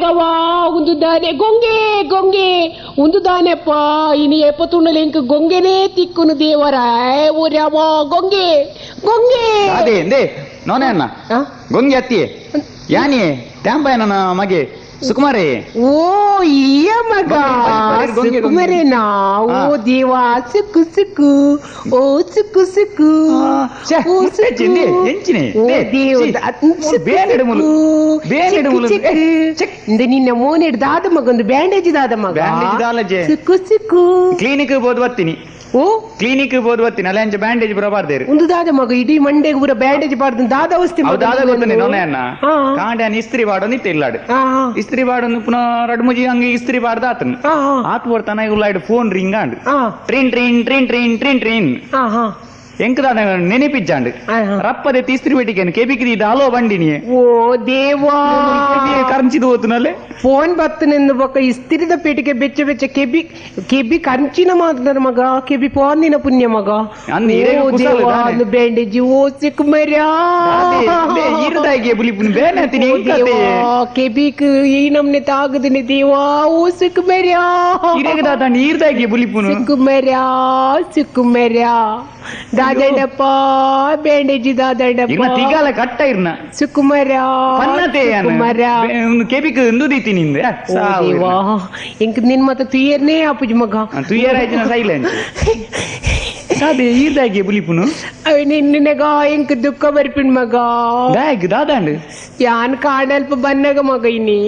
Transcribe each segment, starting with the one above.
దేవా ఉందు దానే గొంగే గొంగే ఉందు దానేప్ప ఇని ఎప్పతుండలే ఇంక గొంగెనే తిక్కును దేవరా ఓ రామా గొంగే గొంగే ಅದೇ ಎಂದೇ ನೋನೆ ಅಣ್ಣ ಗೊಂಗೆ ಅತ್ತಿ ಯಾನಿ ಟ್ಯಾಂಪಾಯನ ಮಗೆ ಸುಕುಮಾರೇ ಓ ಈ ಮಗ ಸುಕುಮಾರೇನಾ ಓ ದೇವಾ ಸುಕ್ಕು ಸುಕ್ಕು ಓ ಸುಕ್ಕು ಸುಕ್ಕು ಓ ಸುಕ್ಕು ಎಂಚಿನೆ ಓ ದೇವ ಬೇನೆಡು ಮುಲು ಬೇನೆಡು ಮುಲು ಇಂದ ನಿನ್ನ ಮೋನೆಡು ದಾದ ಮಗ ಒಂದು ಬ್ಯಾಂಡೇಜ್ ದಾದ ಮಗ ಬ್ಯಾಂಡೇಜ್ ದಾಲಜೆ ಸುಕ್ಕು ಸುಕ್ಕು ಕ್ಲಿನಿಕ್ ಬೋದು ಬರ್ತೀನಿ ಓ ಕ್ಲಿನಿಕ್ ಬೋದು ಬರ್ತೀನಿ ಅಲ್ಲ ಅಂಚ ಬ್ಯಾಂಡೇಜ್ ಬರಬಾರ್ದೇರು ಒಂದು ದಾದ ಮಗ ಇಡೀ ಮಂಡೆಗೆ ಪೂರ ಬ್ಯಾಂಡೇಜ್ ಬಾರ್ದು ದಾದ ಅವಸ್ಥೆ ದಾದ ಗೊತ್ತನೆ ನೋನೆ ಅಣ್ಣ ಕಾಂಡೆ ಇಸ್ತ್ರಿ ಬಾಡೋ ನಿತ್ತೆ ಇಲ್ಲಾಡು ಇಸ್ತ್ರಿ ಬಾಡೊಂದು ಪುನಃ ರಡ್ ಮುಜಿ ಹಂಗೆ ಇಸ್ತ್ರಿ ಬಾಡ್ದ ಆತನು ಆತ್ ಬರ್ತಾನ ಇಲ್ಲಾಡು ಫೋನ್ ರಿಂಗ್ ಆಂಡ್ ಟ್ರಿನ್ ಟ್ರಿನ್ ಟ್ರಿನ್ ಟ್ರಿನ್ ಟ್ರಿನ್ ಟ್ರಿನ್ ಎಂಕದಾದ ನೆನೆಪಿಜ್ಜಾಂಡ್ ರಪ್ಪದೆ ಇಸ್ತ್ರಿ ಬೆಟ್ಟಿಗೆ ಕೆಬಿಕ್ರಿ ಇದು ಹಲೋ ಬಂಡಿನಿ ಓ ದೇವಾ ಕರ್ಚಿದು ಹೋತನಲ್ಲೇ ಫೋನ್ ಬತ್ತನೆಂದು ಬೊಕ್ಕ ಇಸ್ತಿರಿದ ಪೇಟಿಗೆ ಬೆಚ್ಚ ಬೆಚ್ಚ ಕೆಬಿ ಕೆಬಿ ಕಂಚಿನ ಮಾತನಾಡ ಮಗ ಕೆಬಿ ಪೋಂದಿನ ಪುಣ್ಯ ಮಗ ಬ್ಯಾಂಡೇಜ್ ಓ ಸಿಕ್ ಮರ್ಯಾ ಕೆಬಿಕ್ ಈ ನಮ್ನೆ ತಾಗದನೆ ದೇವಾ ಓ ಸಿಕ್ ಮರ್ಯಾ ಸಿಕ್ ಮರ್ಯಾ ಸಿಕ್ ಮರ್ಯಾ ದಾದಣ್ಣಪ್ಪ ಬ್ಯಾಂಡೇಜ್ ದಾದಣ್ಣಪ್ಪ ತಿಗಾಲ ಕಟ್ಟ ಇರ್ನ ಸುಕುಮಾರ ಸುಕುಮಾರ ಕೆಬಿಕ್ ನುದಿತೀನಿ ಇಂಕ ನಿನ್ ಮತ್ತ ತುಯ್ಯರ್ನೇ ಆಪುಜ್ ಮಗ ತುಯ್ಯರ್ ಆಯ್ತು ಸೈಲೆಂಟ್ ಅದೇ ಈರ್ದಾಗಿ ಬುಲಿಪುನು ನಿನ್ನಗ ಇಂಕ ದುಃಖ ಬರ್ಪಿನ್ ಮಗ ದಾದಾಂಡ್ ಯಾನ್ ಕಾಡಲ್ಪ ಬನ್ನಗ ಮಗ ಇನ್ನಿ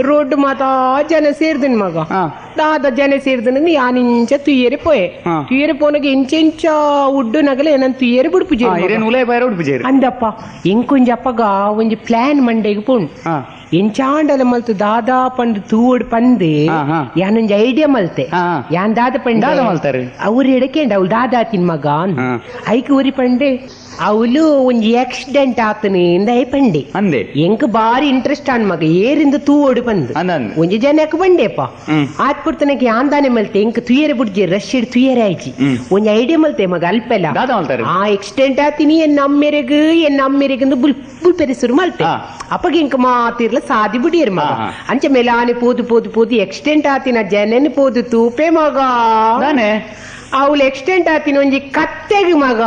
ರೋಡ್ ಮಾತಾ ಜನ ಸೇರ್ದಿನ್ ಮಗ ದಾದ ಜನ ಸೇರ್ದನ ಯಾನ್ ಇಂಚ ತುಯ್ಯರೆ ಪೋಯೆ ತುಯ್ಯರೆ ಪೋನಗ ಇಂಚ ಉಡ್ಡು ನಗಲ ಏನಂತ ತುಯ್ಯರೆ ಬುಡ್ಪುಜೆ ಅಂದಪ್ಪ ಇಂಕೊಂಜಪ್ಪಗ ಒಂಜಿ ಪ್ಲಾನ್ ಮಂಡೆಗೆ ಪೋಣ್ ಎಂಚಾಂಡಲ ಮಲ್ತು ದಾದಾ ಪಂಡ್ ತೂಡ್ ಪಂದೆ ಯಾನೊಂಜಿ ಐಡಿಯಾ ಮಲ್ತೆ ಯಾನ್ ದಾದ ಪಂಡ ಅವ್ರು ಎಡಕೇಂಡ ಅವ್ಳು ದಾದಾ ತಿನ್ ಮಗ ಐಕ್ ಊರಿ ಪಂಡೆ ಅವಳು ಒಂಜಿ ಆಕ್ಸಿಡೆಂಟ್ ಆತನೆ ಪಂಡೆ ಅಂದೆ ಎಂಕ್ ಬಾರಿ ಇಂಟ್ರೆಸ್ಟ್ ಆನ್ ಮಗ ಏರಿಂದ ತೂವೋಡು ಬಂದು ಒಂಜಿ ಜನಕ್ಕೆ ಬಂಡೆಪ್ಪ ಆತ್ಪುರ್ತನಕ್ಕೆ ಯಾಂದಾನೆ ಮಲ್ತೆ ಎಂಕ್ ತುಯ್ಯರೆ ಬುಡ್ಜಿ ರಶ್ ಇಡ್ ತುಯ್ಯರೆ ಆಯ್ಚಿ ಒಂಜಿ ಐಡಿಯಾ ಮಲ್ತೆ ಮಗ ಅಲ್ಪೆಲ್ಲ ಆ ಆಕ್ಸಿಡೆಂಟ್ ಆತೀನಿ ಎನ್ ಅಮ್ಮೆರೆಗಂದು ಬುಲ್ ಪೆರಿಸುರು ಮಲ್ತೆ ಅಪ್ಪಗೆ ಇಂಕ ಮಾತಿರ್ಲ ಸಾದಿ ಬಿಡಿಯರ್ ಮಗ ಅಂಚ ಮೇಲೆ ಆನೆ ಪೋದು ಪೋದು ಪೋದು ಆಕ್ಸಿಡೆಂಟ್ ಆತಿನ ಜನನ್ ಪೋದು ತೂಪೆ ಮಗ ಅವಳು ಆಕ್ಸಿಡೆಂಟ್ ಆತಿನ ಒಂಜಿ ಕತ್ತೆಗೆ ಮಗ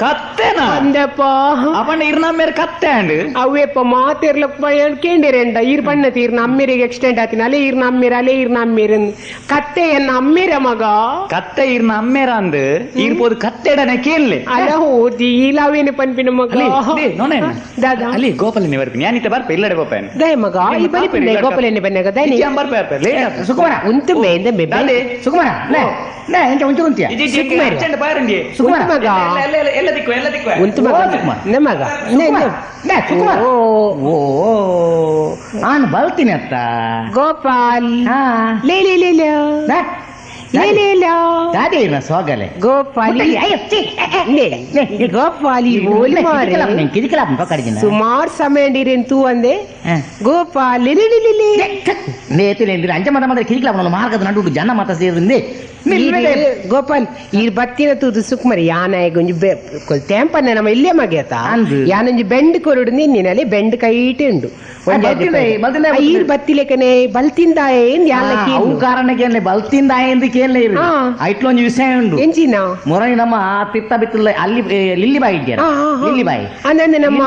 ಕತ್ತೆನಾ ಅಂದಪ್ಪ ಅಪ್ಪಣ್ಣ ಇರ್ ನಮ್ಮೇರೆ ಕತ್ತೆ ಅಂಡ್ ಅವೇಪ್ಪ ಮಾತಿರ್ಲಪ್ಪ ಹೇಳ್ಕೇಂಡಿರೆಂಡ ಈರ್ ಬಣ್ಣತಿ ಇರ್ ನಮ್ಮೇರಿಗೆ ಎಕ್ಸ್ಟೆಂಡ್ ಆತಿನ ಅಲೆ ಇರ್ ನಮ್ಮೇರ ಕತ್ತೆ ಎನ್ನ ಅಮ್ಮೇರ ಮಗ ಕತ್ತೆ ಇರ್ ನಮ್ಮೇರ ಅಂದ್ ಇರ್ಬೋದು ಕತ್ತೆಡನೆ ಕೇಳಲೆ ಅಲ್ಲ ಹೋದಿ ಇಲಾವೇನೆ ಪನ್ಪಿನ ಮಗ ದಾದಾ ಅಲ್ಲಿ ಗೋಪಾಲನೆ ಬರ್ತೀನಿ ಯಾನಿತ ಬರ್ಪೆ ಇಲ್ಲಡೆ ಗೋಪಾಯನ್ ದಯ ಮಗ ಈ ಬಲಿಪಿನ ಗೋಪಾಲನೆ ಬನ್ನಗ ದಯ ಬರ್ಪೆ ಸುಕುಮಾರ ಉಂತು ಮೇಂದ ಬೆಬ್ಬೆ ಸುಕುಮಾರ ನೇ ಎಂತ ಉಂತು ಉಂತಿಯ ಸುಕುಮಾರ ಬಾರಂಡಿ ಸುಕುಮಾರ ಮಗ ಉಂತು ಮಗ ನಮಗ ಓ ನಾನು ಬರ್ತೀನಿ ಅತ್ತ ಗೋಪಾಲ್ ಲೇ ಸೋಗಲೆ ಗೋಪಾಲಿ ಗೋಪಾಲಿ ಸುಮಾರು ಸಮಯ ತೂ ಅಂದೆ ಗೋಪಾಲ್ ಅಂಚ ಮತ ಮಾತ್ರ ಕಿರಿಕಲ ಮಾರ್ಗದ ನಡು ಜನ ಮತ ಸೇರಿಂದೆ ಗೋಪಾಲ್ ಈ ಬತ್ತಿನ ತೂದು ಸುಕ್ಮರಿ ಯಾನಾಯ ಒಂಜಿ ತೆಂಪನ್ನ ನಮ್ಮ ಇಲ್ಲೇ ಮಗೇತ ಯಾನೊಂಜಿ ಬೆಂಡ್ ಕೊರಡು ನಿನ್ನಿನಲ್ಲಿ ಬೆಂಡ್ ಕೈಟೆ ಉಂಡು ಈರ್ ಬತ್ತಿಲೆಕನೆ ಬಲ್ತಿಂದಾಯ ಕಾರಣಕ್ಕೆ ಬಲ್ತಿಂದಾಯ ಐಟ್ಲೊಂದು ವಿಷಯ ಉಂಡು ಎಂಚಿನ ಮೊರನಿ ನಮ್ಮ ತಿತ್ತ ಬಿತ್ತಲ್ಲ ಅಲ್ಲಿ ಲಿಲ್ಲಿ ಬಾಯಿ ಇದ್ಯಾರ ಲಿಲ್ಲಿ ಬಾಯಿ ಅಂದಂದೆ ನಮ್ಮ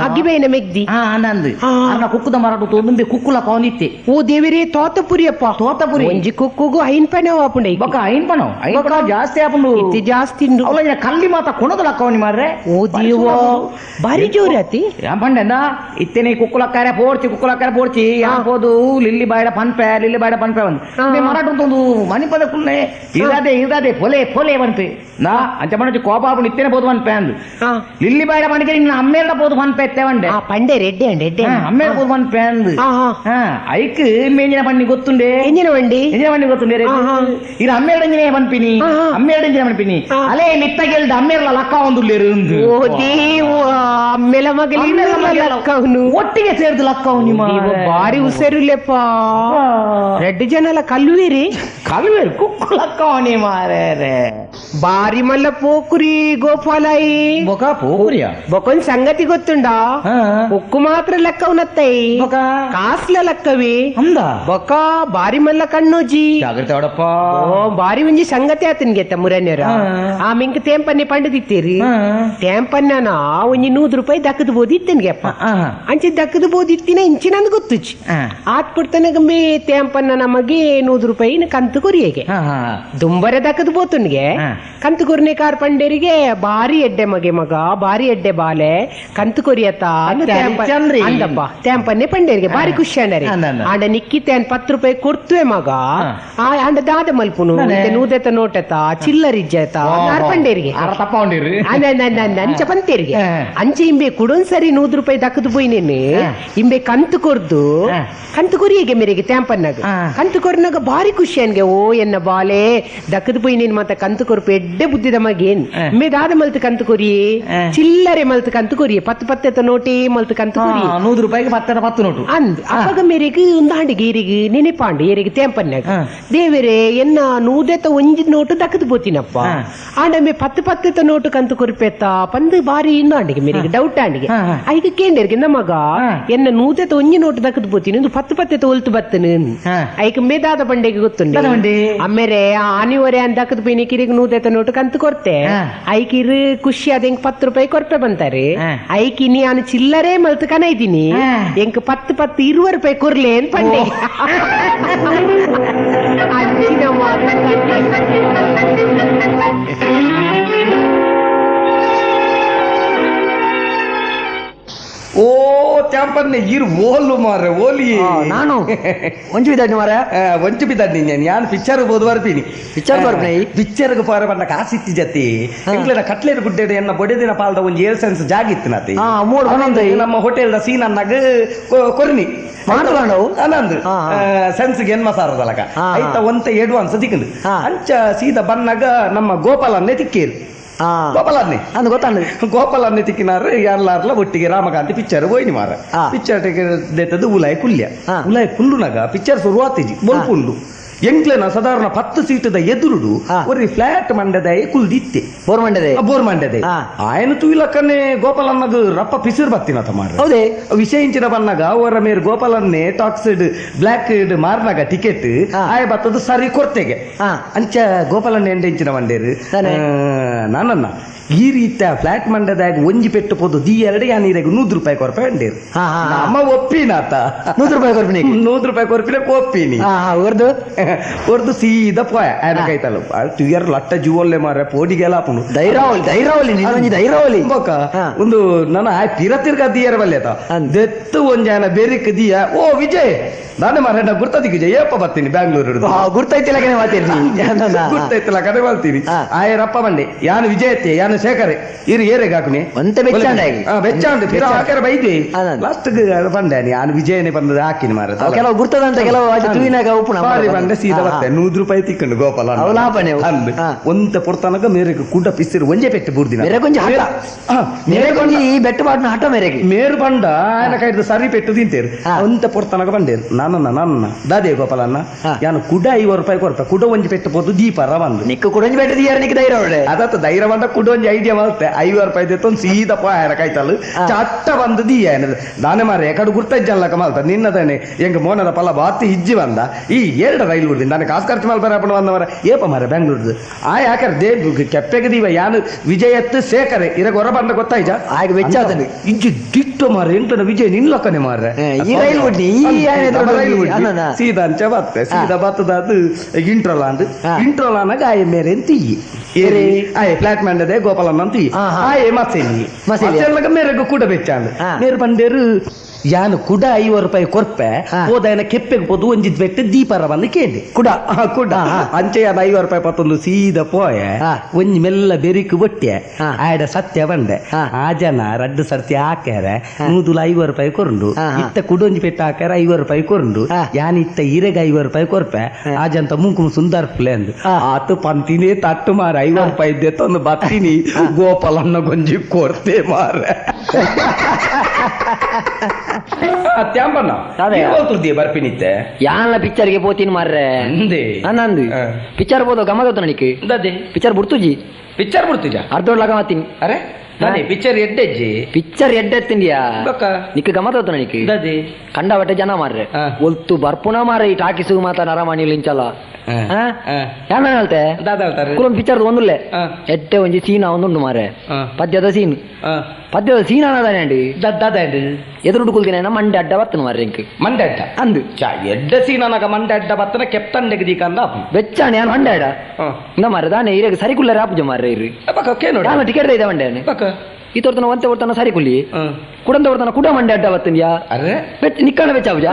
ಅಗ್ಗಿಬೇನ ಮೆಗ್ದಿ ಆನಂದ್ ಅನ್ನ ಕುಕ್ಕುದ ಮರಡು ತೊಂದು ಕುಕ್ಕುಲ ಕೌನಿತ್ತೆ ಓ ದೇವರೇ ತೋತಪುರಿಯಪ್ಪ ತೋತಪುರಿ ಒಂಜಿ ಕುಕ್ಕುಗು ಐನ್ ಪನವ ಆಪುಂಡೆ ಬೊಕ ಐನ್ ಪನವ ಜಾಸ್ತಿ ಆಪುಂಡು ಇತ್ತಿ ಜಾಸ್ತಿ ಉಂಡು ಅವಳ ಕಲ್ಲಿ ಮಾತ ಕೊಣದ ಲಕ್ಕವನಿ ಮಾರ್ರೆ ಓ ದೇವ ಬಾರಿ ಜೋರತಿ ಪಂಡೆಂದ ಇತ್ತೇನೆ ಕುಕ್ಕುಲಕ್ಕಾರೆ ಪೋಡ್ಚಿ ಯಾಕೋದು ಲಿಲ್ಲಿ ಬಾಯ್ಡ ಪನ್ಪೆ ಒಂದು ಮರಾಠ ಒಂದು ಮಣಿಪದ ಕುಲ್ಲೆ ಇದಾದೆ ಪೊಲೆ ಪನ್ಪೆ ನಾ ಅಂಚ ಮನಜಿ ಕೋಪ ಆಪುಂಡು ಇತ್ತೇನೆ ಬೋದು ಪನ್ಪೆ ಅಂದು ಲಿಲ್ಲಿ ಬಾಯ್ಡ ಪಂಡಿಗೆ ನಿನ್ನ ಅಮ್ಮೇಡ ಬೋದು ಪನ್ಪೆ ಎತ್ತೇವಂಡೆ ಪಂಡೆ ರೆಡ್ಡೆ ಅಮ್ಮೇಡ ಬೋದು ಪನ್ಪೆ ಅಂದು ಐಕ್ ಮೇಂಜಿನ ಪಂಡಿ ಗೊತ್ತುಂಡೆ ಎಂಜಿನ ಪಂಡಿ ಗೊತ್ತುಂಡೆ ಇದು ಅಮ್ಮೇಡ ಎಂಜಿನ ಪನ್ಪಿನಿ ಅಲೇ ಮಿತ್ತ ಗೆಲ್ದ ಅಮ್ಮೇರ್ಲ ಲಕ್ಕ ಒಂದು ಓ ದೇವ ಅಮ್ಮೆಲ ಮಗಲಿ ಒಟ್ಟಿಗೆ ಸೇರ್ದು ಲಕ್ಕವು ನಿಮ್ಮ ಬಾರಿ ಉಸರುಲೆಪ್ಪ ರೆಡ್ ಜನಲ್ಲ ಕಲ್ವೇರಿ ಕುಕ್ಕುಲಕ್ಕವನಿ ಮಾರೇ ಬಾರಿ ಮಲ್ಲ ಪೋಕುರಿ ಗೋಪಾಲಾಯಿ ಬೊಕ ಪೋಕುರಿಯ ಬೊಕೊಂದ್ ಸಂಗತಿ ಗೊತ್ತುಂಡಾ ಉಕ್ಕು ಮಾತ್ರ ಲೆಕ್ಕ ಉನತ್ತೈ ಕಾಸ್ಲ ಲೆಕ್ಕವಿ ಅಂದ ಬೊಕ್ಕ ಬಾರಿ ಮಲ್ಲ ಕಣ್ಣೋಜಿ ಜಾಗ್ರತೆ ಅವಡಪ್ಪ ಓ ಬಾರಿ ಒಂಜಿ ಸಂಗತಿ ಆತನ್ ಗೆತ್ತ ಮುರನ್ಯರ ಆ ಮಿಂಕ್ ತೇಂಪನ್ನೆ ಪಂಡದಿತ್ತೀರಿ ತೇಂಪನ್ನ ಒಂಜಿ ₹100 ದಕ್ಕದ ಬೋದಿತ್ತೇನ್ ಗೆಪ್ಪ ಅಂಚೆ ದಕ್ಕದ ಬೋದಿತ್ತಿನ ಇಂಚಿನಂದ್ ಗೊತ್ತುಚ್ಚಿ ಆತ್ ಪುಡ್ತನ ಗಂಬಿ ತೇಂಪನ್ನ ನಮಗೆ ₹100 ಕಂತು ಕೊರಿಯಗೆ ದುಂಬರ ದಕ್ಕದ ಬೋತುನ್ಗೆ ಕಂತು ಕೊರ್ನೆ ಕಾರ್ ಪಂಡೇರಿಗೆ ಬಾರಿ ಎಡ್ಡೆ ಮಗ ಬಾರಿ ಎಡ್ಡೆ ಬಾಲೆ ಕಂತು ಕೊರಿಯತ್ತ ಅಂದಪ್ಪ ತೇಂಪನ್ನೆ ಪಂಡೇರಿಗೆ ಬಾರಿ ಖುಷಿ ಅಂಡರಿ ಆಂಡ ನಿಕ್ಕಿತೇನ್ ₹10 ಕೊಡ್ತುವೆ ಮಗ ಆಂಡ ದಾದ ಮಲ್ಪುನು ನೂದೆತ ನೋಟತ ಚಿಲ್ಲರಿಜ್ಜತ ಪಂಡೇರಿಗೆ ಅಂಚ ಪಂತೇರಿಗೆ ಅಂಚೆ ಇಂಬೆ ಕುಡೊಂದ್ ಸರಿ ₹100 ದಕ್ಕದು ಪೋಯ್ನೇನೆ ಇಂಬೆ ಕಂತು ಕೊರ್ದು ಕಂತು ಕೊರಿಯಗೆ ಮೇರೆಗೆ ತೇಂಪನ್ನಾಗ ಕಂತು ಕೊರ್ನಾಗ ಬಾರಿ ಖುಷಿ ಅನ್ಗೆ ಓ ಎನ್ನ ಬಾಲೆ ದಕ್ಕದು ಪೋಯ್ ನೀನ್ ಮತ್ತ ಕಂತು ಕೊರ್ಪು ಎಡ್ಡೆ ಬುದ್ಧಿದ ಮಗೇನ್ ಮೇದಾದ ಮಲ್ತು ಕಂತು ಕೊರಿಯೇ ಚಿಲ್ಲರೆ ಮಲ್ತು ಕಂತು ಕೊರಿಯೇ 10 ನೋಟಿ ಮಲ್ತು ಕಂತು ಕೊರಿಯೇ ₹100 10 ನೋಟು ಅಂದ್ ಅವಾಗ ಮೇರೆಗೆ ಉಂದಾಂಡಿಗೆ ಏರಿಗೆ ನೆನೆಪಾಂಡಿ ಏರಿಗೆ ತೇಂಪನ್ನಾಗ ದೇವರೇ ಎನ್ನ ನೂದೆತ ಒಂಜಿ ನೋಟು ದಕ್ಕದು ಬೋತಿನಪ್ಪ ಆಂಡಮೆ 10 ನೋಟು ಕಂತು ಕೊರಿಪೆತ್ತ ಪಂದು ಬಾರಿ ಇಂದಾಂಡಿಗೆ ಮೇರೆಗೆ ಡೌಟ್ ಆಂಡಿಗೆ ಐದು ಕೇಂದ್ರಿಗೆ ನಮಗ ಎನ್ನ ನೂದೆತ ಒಂಜಿ ನೋಟು ದಕ್ಕದು ಬೋತೀನಿ ಒಂದು 10 ಒಲ್ತು ಬತ್ತನು ಐಕ ಮೇದಾದ ಬಂಡೆಗೆ ಗೊತ್ತುಂಡಿ ಅಮ್ಮೇರೆ ಆನಿವರೆ ಅಂತ ದಕ್ಕದ ಪೈನಿ ಕಿರಿಗೆ ನೂದೆತ ನೋಟು ಕಂತು ಕೊರ್ತೆ ಐಕಿರು ಖುಷಿ ಅದ ಹೆಂಗ್ ₹10 ಕೊರ್ಪೆ ಬಂತಾರೆ ಐಕಿನಿ ನಾನು ಚಿಲ್ಲರೆ ಮಲ್ತು ಕನ ಇದ್ದೀನಿ ಎಂಕ್ 10 ₹20 ಕೊರ್ಲೆ ಅಂತ ಪಂಡೆ ಅಂಚಿನ ಓ ತ್ಯಾಂಪನ್ನೆ ಇರು ಓಲು ಮಾರ ಓಲಿ ನಾನು ಒಂಜು ಬಿದ್ದಾಡಿ ಮಾರ ಒಂಚು ಬಿದ್ದಾಡಿ ನಾನು ಪಿಕ್ಚರ್ ಬೋದು ಬರ್ತೀನಿ ಪಿಕ್ಚರ್ ಬರ್ಪನೆ ಪಿಕ್ಚರ್ಗೆ ಪಾರ ಬಂದ ಕಾಸಿತ್ತಿ ಜತಿ ಎಂಕ್ಲೆನ ಕಟ್ಲೇರು ಗುಡ್ಡೆ ಎನ್ನ ಬೊಡೆದಿನ ಪಾಲ್ದ ಒಂದು 7 ಸೆನ್ಸ್ ಜಾಗಿತ್ತು ನಾತಿ ನಮ್ಮ ಹೋಟೆಲ್ ದ ಸೀನ್ ಅನ್ನಾಗ ಕೊರ್ನಿ ಆನಂದ್ ಸೆನ್ಸ್ಗೆ ಎನ್ಮ ಸಾರದಲಕ ಆಯ್ತ ಒಂತ ಅಡ್ವಾನ್ಸ್ ದಿಕ್ಕಂದು ಅಂಚ ಸೀದಾ ಬನ್ನಾಗ ನಮ್ಮ ಗೋಪಾಲನ್ನೇ ತಿಕ್ಕೇರು ಗೋಪಾಲನ್ನೇ ತಿಕ್ಕಿನಾರ ಎಲ್ಲಾರ್ಲ ಒಟ್ಟಿಗೆ ರಾಮಕಾಂತಿ ಪಿಕ್ಚರ್ ಹೋಯ್ನಿ ಮಾರ ಪಿಕ್ಚರ್ ಟಿಕೆಟ್ ಉಲಾಯ್ ಕುಲ್ಲುನಾಗ ಪಿಕ್ಚರ್ ಶುರುವಾತಿಜಿ ಬಲ್ಪುಂಡು ಎಂಕ್ಲೆನ ಸಾಧಾರಣ 10 ಸೀಟದ ಎದುರುಡು ಒರಿ ಫ್ಲಾಟ್ ಮಂಡದ ಕುಲ್ದಿತ್ತೆ ಬೋರ್ ಮಂಡದೆ ಆಯನ ತೂಯಿಲಕ್ಕನೆ ಗೋಪಾಲನ್ನದು ರಪ್ಪ ಪಿಸಿರ್ ಬತ್ತಿನತ ಮಾರ ಹೌದೇ ವಿಷಯ ಇಂಚಿನ ಬನ್ನಾಗ ಅವರ ಮೇರೆ ಗೋಪಾಲನ್ನೇ ಟಾಕ್ಸಿಡ್ ಬ್ಲಾಕ್ ಮಾರ್ನಾಗ ಟಿಕೆಟ್ ಆಯ ಬತ್ತದು ಸರಿ ಕೊರ್ತೆಗೆ ಅಂಚ ಗೋಪಾಲನ್ನ ಎಂಚಿನ ಬಂಡೇರು ನಾನನ್ನ ಈ ರೀತಿಯ ಫ್ಲಾಟ್ ಮಂಡದಾಗ ಒಂಜಿ ಪೆಟ್ಟು ಪೋದು ದಿ2 ಯಾನೀರೆಗೆ ₹100 ಕೊರ್ಪೆ ಅಂಡೇರು ನಮ್ಮ ಒಪ್ಪಿನಾತ ₹100 ಕೊರ್ಪಿನ ಒಪ್ಪಿನಿ ಹೊರ್ದು ಸೀದಾ ಪೋಯ ಆಯ್ನ ಕೈತಲು ತುಯರ್ ಲಟ್ಟ ಜೀವೊಲ್ಲೆ ಮಾರ ಪೋಡಿಗೆಲ್ಲ ಆಪುನು ಧೈರ್ಯವಲಿ ಬೊಕ ಒಂದು ನನ್ನ ತಿರ ತಿರ್ಗ ದಿಯರ ಬಲ್ಲೇತ ದೆತ್ತು ಒಂಜಾನ ಬೆರಿಕ್ ದಿಯ ಓ ವಿಜಯ್ ನಾನೇ ಮಾರ ಗುರ್ತದಿಗೆ ಏಪ್ಪ ಬರ್ತೀನಿ ಬ್ಯಾಂಗ್ಳೂರು ಗುರ್ತೈತಿಲ್ಲ ಕಡೆ ಬರ್ತೀನಿ ಆಯರಪ್ಪ ಬಂಡೆ ಯಾನು ವಿಜಯತ್ತೆ ಯಾನು ಶೇಖರೆ ಇರು ಏರೆಗೆ ಹಾಕುನಿ ಬೆಚ್ಚಾಂಡು ಫಿರ ಹಾಕರ ಬೈದ್ವಿ ಲಾಸ್ಟ್ ಬಂಡೆ ನಾನು ವಿಜಯನೇ ಬಂದದ ಹಾಕಿನಿ ಮಾರ ಕೆಲವು ಗುರ್ತದಂತ ಕೆಲವು ಬಂಡೆ ಸೀದಾ ಬರ್ತೆ ₹100 ತಿಕ್ಕೊಂಡು ಗೋಪಾಲ ಒಂತ ಪೊರ್ತನಗ ಮೇರೆಗೆ ಕೂಟ ಪಿಸಿರು ಒಂಜೆ ಪೆಟ್ಟು ಬುರ್ದಿನ ಬೆಟ್ಟು ಬಾಟ್ನ ಹಠ ಮೇರೆಗೆ ಮೇರು ಬಂಡ ಆಯನ ಕೈದು ಸರಿ ಪೆಟ್ಟು ತಿಂತೇರು ಒಂತ ಪೊರ್ತನಗ ಬಂಡೇರು ನನ್ನ ದಾದೇ ಗೋಪಾಲನ್ನ ಯಾನು ಕುಡ ₹50 ಕೊರ್ಪ ಕುಡ ಒಂಜಿ ಪೆಟ್ಟು ಪೋದು ದೀಪರ ಬಂದು ನಿಕ್ಕ ಕುಡೊಂಜಿ ಬೆಟ್ಟ ದಿಯಾರ ನಿಕ್ಕ ಧೈರ್ಯ ಒಳ್ಳೆ ಅದತ್ತ ಧೈರ್ಯ ಬಂದ ಕುಡೊಂಜಿ ಐಡಿಯಾ ಮಾಡ್ತೆ ₹50 ದೆತ್ತೊಂದು ಸೀದಾ ಪಾಯರ ಕೈತಲು ಚಟ್ಟ ಬಂದು ದಿಯ ನಾನೇ ಮಾರ ಎಕಡು ಗುರ್ತಜ್ಜಲ್ಲಕ ಮಾಲ್ತ ನಿನ್ನದನೆ ಎಂಗ ಮೋನದ ಪಲ್ಲ ಬಾತಿ ಇಜ್ಜಿ ಬಂದ ಈ 2 ರೈಲ್ ಬಿಡ್ತೀನಿ ನಾನು ಕಾಸು ಖರ್ಚು ಮಾಡಿ ಬರಪಣ ಬಂದವರ ಏಪ ಮಾರ ಬೆಂಗಳೂರ್ದು ಯಾಕಂದ್ರೆ ದೇ ಕೆಪ್ಪೆಗೆ ದೀವ ಯಾನು ವಿಜಯತ್ ಶೇಖರೆ ಇರಗ ಹೊರ ಬಂದ ಗೊತ್ತಾಯ್ಜ ಆಗ ವೆಚ್ಚ ಇಜ್ಜಿ ದಿಟ್ಟು ಮಾರ ಎಂಟನ ವಿಜಯ್ ನಿಲ್ಲಕ್ಕನೆ ಮಾರ ಈ ರೈಲ್ ಬಿಡ್ನಿ ಸೀದಾ ಅಂಚ ಬತ್ತೆ ಸೀದಾ ಬತ್ತದ ಅದು ಇಂಟ್ರೋಲಾನಾಗ ಆಯ ಮೇರೆ ಅಂತೀ ಏರಿ ಆಯ್ ಫ್ಲಾಟ್ ಮಂಡದೆ ಗೋಪಾಲನ್ನ ಅಂತೀ ಆಯ್ ಮಸೇನಿ ಮೇರೆಗೂ ಕೂಡ ಬೆಚ್ಚಾಂದು ಮೇರು ಬಂಡೇರು ಯಾನು ಕುಡ ₹50 ಕೊರ್ಪೆ ಹೋದಾಯನ ಕೆಪ್ಪೆಗೆ ಹೋದು ಒಂಜಿದ್ ಬೆಟ್ಟು ದೀಪರ ಬಂದು ಕೇಳಿ ಕುಡ ಅಂಚೆ ಯಾನ ₹50 ಪತ್ತೊಂದು ಸೀದಾ ಪೋಯ ಒಂಜಿ ಮೆಲ್ಲ ಬೆರಿಕು ಬೊಟ್ಟೆ ಆಯ್ಡ ಸತ್ಯ ಬಂಡೆ ಆ ಜನ 2 ಸರ್ತಿ ಹಾಕ್ಯಾರ ನೂದುಲ ₹50 ಕೊರಂಡು ಇತ್ತ ಕುಡೊಂಜಿ ಪೆಟ್ಟು ಹಾಕ್ಯಾರ ₹50 ಕೊರಂಡು ಯಾನ್ ಇತ್ತ ಇರೆಗ ₹50 ಕೊರ್ಪೆ ಆ ಜಂತ ಮುಂಕುಮ ಸುಂದರ್ ಪ್ಲೇ ಅಂದು ಆತು ಪಂತಿನೇ ತಟ್ಟು ಮಾರ ₹50 ದೆತ್ತೊಂದು ಬತ್ತೀನಿ ಗೋಪಾಲನ್ನ ಗೊಂಜಿ ಕೊರ್ತೆ ಮಾರ ತ್ಯಾಂಪನ್ನ ಹೋಗ್ತಿದ್ದೀಯ ಬರ್ಪಿನಿತ್ತೆ ಯಾನ್ಲ ಪಿಕ್ಚರ್ಗೆ ಪೋತೀನಿ ಮಾರ್ರೆ ಅಂದೆ ಅನ್ನಂದು ಪಿಕ್ಚರ್ ಪೋದು ಗಮಗತ್ತು ನನಗೆ ದದೆ ಪಿಕ್ಚರ್ ಬಿಡ್ತುಜಿ ಪಿಕ್ಚರ್ ಬಿಡ್ತೀಜ ಅರ್ಧೋಡ್ಲಾಗ ಮಾತೀನಿ ಅರೆ ನಾನೇ ಪಿಕ್ಚರ್ ಎಡ್ಡೆಜ್ಜಿ ಪಿಕ್ಚರ್ ಎಡ್ಡೆತ್ತಿಂದಿಯಾ ಬಕ್ಕ ನಿಕ್ಕ ಗಮಗತ್ತು ನನಗೆ ದದೆ ಕಂಡ ಬಟ್ಟೆ ಜನ ಮಾರ್ರೆ ಒಲ್ತು ಬರ್ಪುಣ ಮಾರ ಈ ಟಾಕಿಸು ಮಾತ ನರಮಣಿ ಲಿಂಚಲ್ಲ ಯಾನ ಹೇಳ್ತೆ ಕುಲೊಂದು ಪಿಕ್ಚರ್ ಒಂದುಲ್ಲೆ ಎಟ್ಟೆ ಒಂಜಿ ಸೀನ್ ಒಂದುಂಡು ಮಾರೆ ಪದ್ಯದ ಸೀನ್ ಅನ್ನದಾನೆ ಅಂಡಿ ದದ್ದಾದಂಡು ಎದುರುಡು ಕುಲ್ದಿನ ಮಂಡೆ ಅಡ್ಡ ಬರ್ತನ ಮಾರ್ರೆ ಇಂಕ್ ಮಂಡೆ ಅಡ್ಡ ಅಂದು ಎಡ್ಡ ಸೀನ್ ಅನ್ನಕ ಮಂಡೆ ಅಡ್ಡ ಬತ್ತನ ಕೆಪ್ಟನ್ ನೆಗದೀಕ ಅಂದ ಬೆಚ್ಚಾಣಿ ನಾನು ಮಂಡೆ ಅಡ ಇಂದ ಮಾರ್ರೆ ದಾನೆ ಇರಗ ಸರಿ ಕುಲ್ಲರೆ ಆಪುಜ ಮಾರ್ರೆ ಇರ್ರಿ ನಾನು ಟಿಕೆಟ್ ಇದೆ ಮಂಡೆ ಈ ತೋರ್ತನ ಒಂತೆ ಹೊಡ್ತಾನ ಸರಿ ಕುಲ್ಲಿ ಕುಡಂತ ಹೊಡ್ತಾನ ಕುಡ ಮಂಡೆ ಅಡ್ಡ ಬತ್ತಂದ್ಯಾ ಅರೆ ನಿಕ್ಕಣ ಬೆಚ್ಚಾವುಜ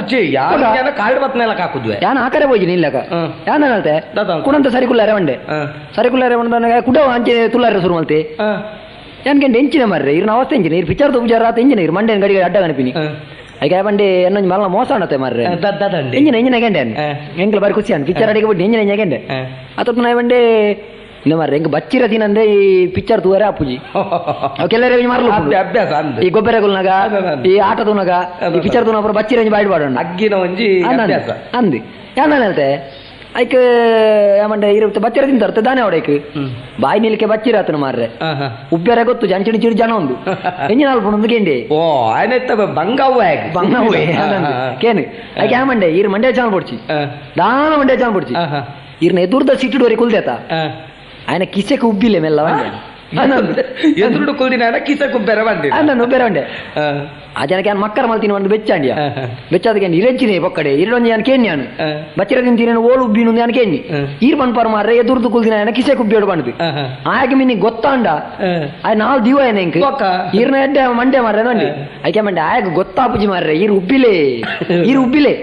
ಕಾಡು ಬತ್ತನೆಲ್ಲ ಕಾಕುದ್ವೆ ಯಾನ್ ಆ ಕಡೆ ಹೋಗಿನಿ ಇಲ್ಲಕ ಯಾನ ಹೇಳ್ತೆ ಕುಡಂತ ಸರಿ ಕುಲ್ಲರೆ ಮಂಡೆ ಸರಿ ಕುಲ್ಲರೆ ಮಂಡ ಕುಡ ಅಂಚೆ ತುಲ್ಲಾರೆ ಶುರು ಮಲ್ತೆ ಯಾನ್ಗೆ ಎಂಚಿನ ಮಾರ್ರೆ ಇರ್ನ ಅವಸ್ಥೆ ಎಂಚಿನ ಇರ್ ಪಿಕ್ಚರ್ ತುಜಾರ ಎಂಜಿನ ಇರ್ ಮಂಡೆ ಗಡಿಗೆ ಅಡ್ಡ ಕನಪಿನಿ ಈಗ ಬಂಡೆ ಇನ್ನೊಂದು ಮಲ್ಲ ಮೋಸ ಅನ್ನತ್ತೆ ಮಾರ್ರೆ ಎಂಜಿನ ಗೆಂಡೆ ಎಂಗ್ಲ ಬಾರಿ ಖುಷಿ ಅನ್ ಪಿಕ್ಚರ್ ಅಡಿಗೆ ಬಿಟ್ಟು ಎಂಜಿನ ಗೆಂಡೆ ಅತ್ತ ನಾ ಬಂಡೆ ಇನ್ನ ಮಾರ್ರೆ ಹೆಂಗ್ ಬಚ್ಚಿರ ದಿನಂದ್ರೆ ಈ ಪಿಕ್ಚರ್ ತೂವರೆ ಅಪ್ಪುಜಿ ಕೆಲವೇ ಮಾರ್ಲು ಅಭ್ಯಾಸ ಈ ಗೊಬ್ಬರಗುಲ್ನಾಗ ಈ ಆಟ ತೂನಾಗ ಈ ಪಿಕ್ಚರ್ ತೂನ ಬಚ್ಚಿರ ಬಾಯ್ಡ್ ಬಾಡೋಣ ಅಗ್ಗಿನ ಒಂಜಿ ಅಂದಿ ಯಾನ ಹೇಳ್ತೆ ಐಕ್ ಏಮಂಡೆ ಇರುತ್ತೆ ಬಚ್ಚಿರ ತಿಂತರ್ತೆ ದಾನೆ ಹೊಡೈಕ್ ಬಾಯಿ ನಿಲ್ಕೆ ಬಚ್ಚಿರ ಆತನ ಮಾರ್ರೆ ಉಬ್ಬೇರೆ ಗೊತ್ತು ಜಂಚಣಿ ಚಿಡಿ ಜನ ಒಂದು ಎಂಜಿನ ಅಲ್ಪ ಗೆಂಡೆ ಓ ಆಯ್ತ ಬಂಗವ್ವೆ ಕೇನು ಐಕೆ ಏಮಂಡೆ ಇರ್ ಮಂಡ್ಯ ಚಾನ್ ಪೊಡ್ಚಿ ದಾನ ಮಂಡ್ಯ ಚಾನ್ ಪೊಡ್ಚಿ ಇರ್ನ ಎದುರ್ದ ಸಿಟ್ಟಿಡೋರಿ ಕುಲ್ದೇತ ఆయన కిసెకు ఉబ్బిలే మెల్లవండి ಎದುರು ಕುಲ್ದಿನ ಕಿಸಕು ಬೆರವಂಡಿ ನಾನು ಬೆರವಂಡೆ ಆ ಜನಕ್ಕೆ ನಾನು ಮಕ್ಕರ ಮಲ್ತೀನಿ ಒಂದು ಬೆಚ್ಚಂಡಿಯ ಬೆಚ್ಚದಕ್ಕೆ ಇರೆಂಚಿನಿ ಪಕ್ಕಡೆ ಇರೊಂದು ನಾನು ಕೇಣಿ ನಾನು ಬಚ್ಚಿರ ತಿಂತೀನಿ ಓಳು ಉಬ್ಬಿನು ನಾನು ಕೇಣಿ ಈರ್ ಬಂದ್ ಪರ ಮಾರ್ರೆ ಎದುರ್ದು ಕುಲ್ದಿನ ఆయన ಕಿಸೆಕು ಉಬ್ಬೇಡು ಬಂದು ಆಯ್ಕೆ ಮಿನಿ ಗೊತ್ತಾಂಡ ಆಯ್ ನಾಲ್ ದಿವ ಏನ ಇಂಕ್ ಈರ್ನ ಎಡ್ಡೆ ಮಂಡೆ ಮಾರ್ರೆ ನೋಡಿ ಆಯ್ಕೆ ಮಂಡೆ ಆಯ್ಕೆ ಗೊತ್ತಾಪುಜಿ ಮಾರ್ರೆ ಈರ್ ಉಬ್ಬಿಲೆ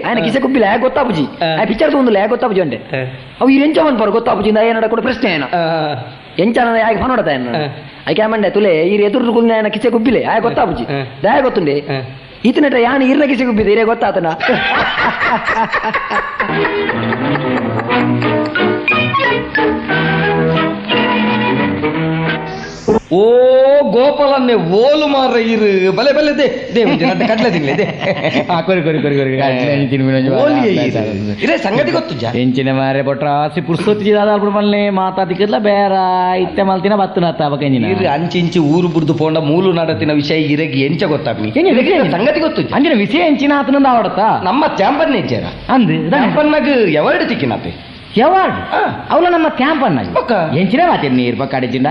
ఆయన ಕಿಸೆಕು ಉಬ್ಬಿಲೆ ಆಯ್ಕೆ ಗೊತ್ತಾಪುಜಿ ಆಯ್ ಪಿಕ್ಚರ್ ತೊಂದಿಲ್ಲ ಆಯ್ಕೆ ಗೊತ್ತಾಪುಜಿ ಅಂಡೆ ಅವು ಈರೆಂಚ ಬಂದ್ ಪರ ಗೊತ್ತಾಪುಜಿಂದ ಏನಡ ಕೂಡ ಪ್ರಶ್ನೆ ಏನ ಎಂಚಾನ ಯಾಕೆ ಫೋನ್ ಹೊಡತಾ ಆಯ್ಕೆ ಮಂಡೆ ತುಲೆ ಈರ್ ಎದುರು ಕುಲ್ನ ఆయన ಕಿಸೆ ಗುಬ್ಬಿಲೆ ಆಯ್ ಗೊತ್ತಾಪುಜಿ ದಯ ಗೊತ್ತುಂಡೆ ಈತನಟ ಯಾನು ಇರ್ನ ಕಿಸೆ ಗುಬ್ಬಿದೆ ಇರೇ ಗೊತ್ತಾತನ ಓ ಗೋಪಾಲನ್ನೇ ಓಲು ಮಾರ್ರೆ ಇರು ಬಲೆ ಬಲೆ ದೇ ಕಡ್ಲೆ ತಿನ್ಲೆ ದೇ ಇರೇ ಸಂಗತಿ ಗೊತ್ತು ಎಂಚಿನ ಮಾರೆ ಬೊಟ್ರಾಸಿ ಪುರ್ಸೊತ್ತಿ ದಾದಾಪುರ ಮಲ್ಲೆ ಮಾತಾದಿಕ್ಕೆಲ್ಲ ಬೇರ ಇತ್ತೆ ಮಲ್ತಿನ ಬತ್ತನ ಅತ್ತಾಬಕೆಂಜಿನ ಇರು ಅಂಚಿ ಊರು ಬುಡ್ದು ಪೋಂಡ ಮೂಲು ನಡತಿನ ವಿಷಯ ಇರಗಿ ಎಂಚ ಗೊತ್ತಾಗ್ನಿ ಸಂಗತಿ ಗೊತ್ತು ಅಂಚಿನ ವಿಷಯ ಎಂಚಿನ ಆತನಂದ ಆವಡತ್ತಾ ನಮ್ಮ ಚಾಂಪನ್ ಹೆಜ್ಜೆರ ಅಂದ್ ಚಾಂಪನ್ನಾಗ ಎವರ್ಡ್ ತಿಕ್ಕಿನತೆ ಯಾವಾರ್ಡ್ ಅವಳ ನಮ್ಮ ಕ್ಯಾಂಪ್ ಅನ್ನ ಎಂಚಿನ ಮಾತೇ ನೀರ್ ಪಕ್ಕಾಡಿಚಿಂಡ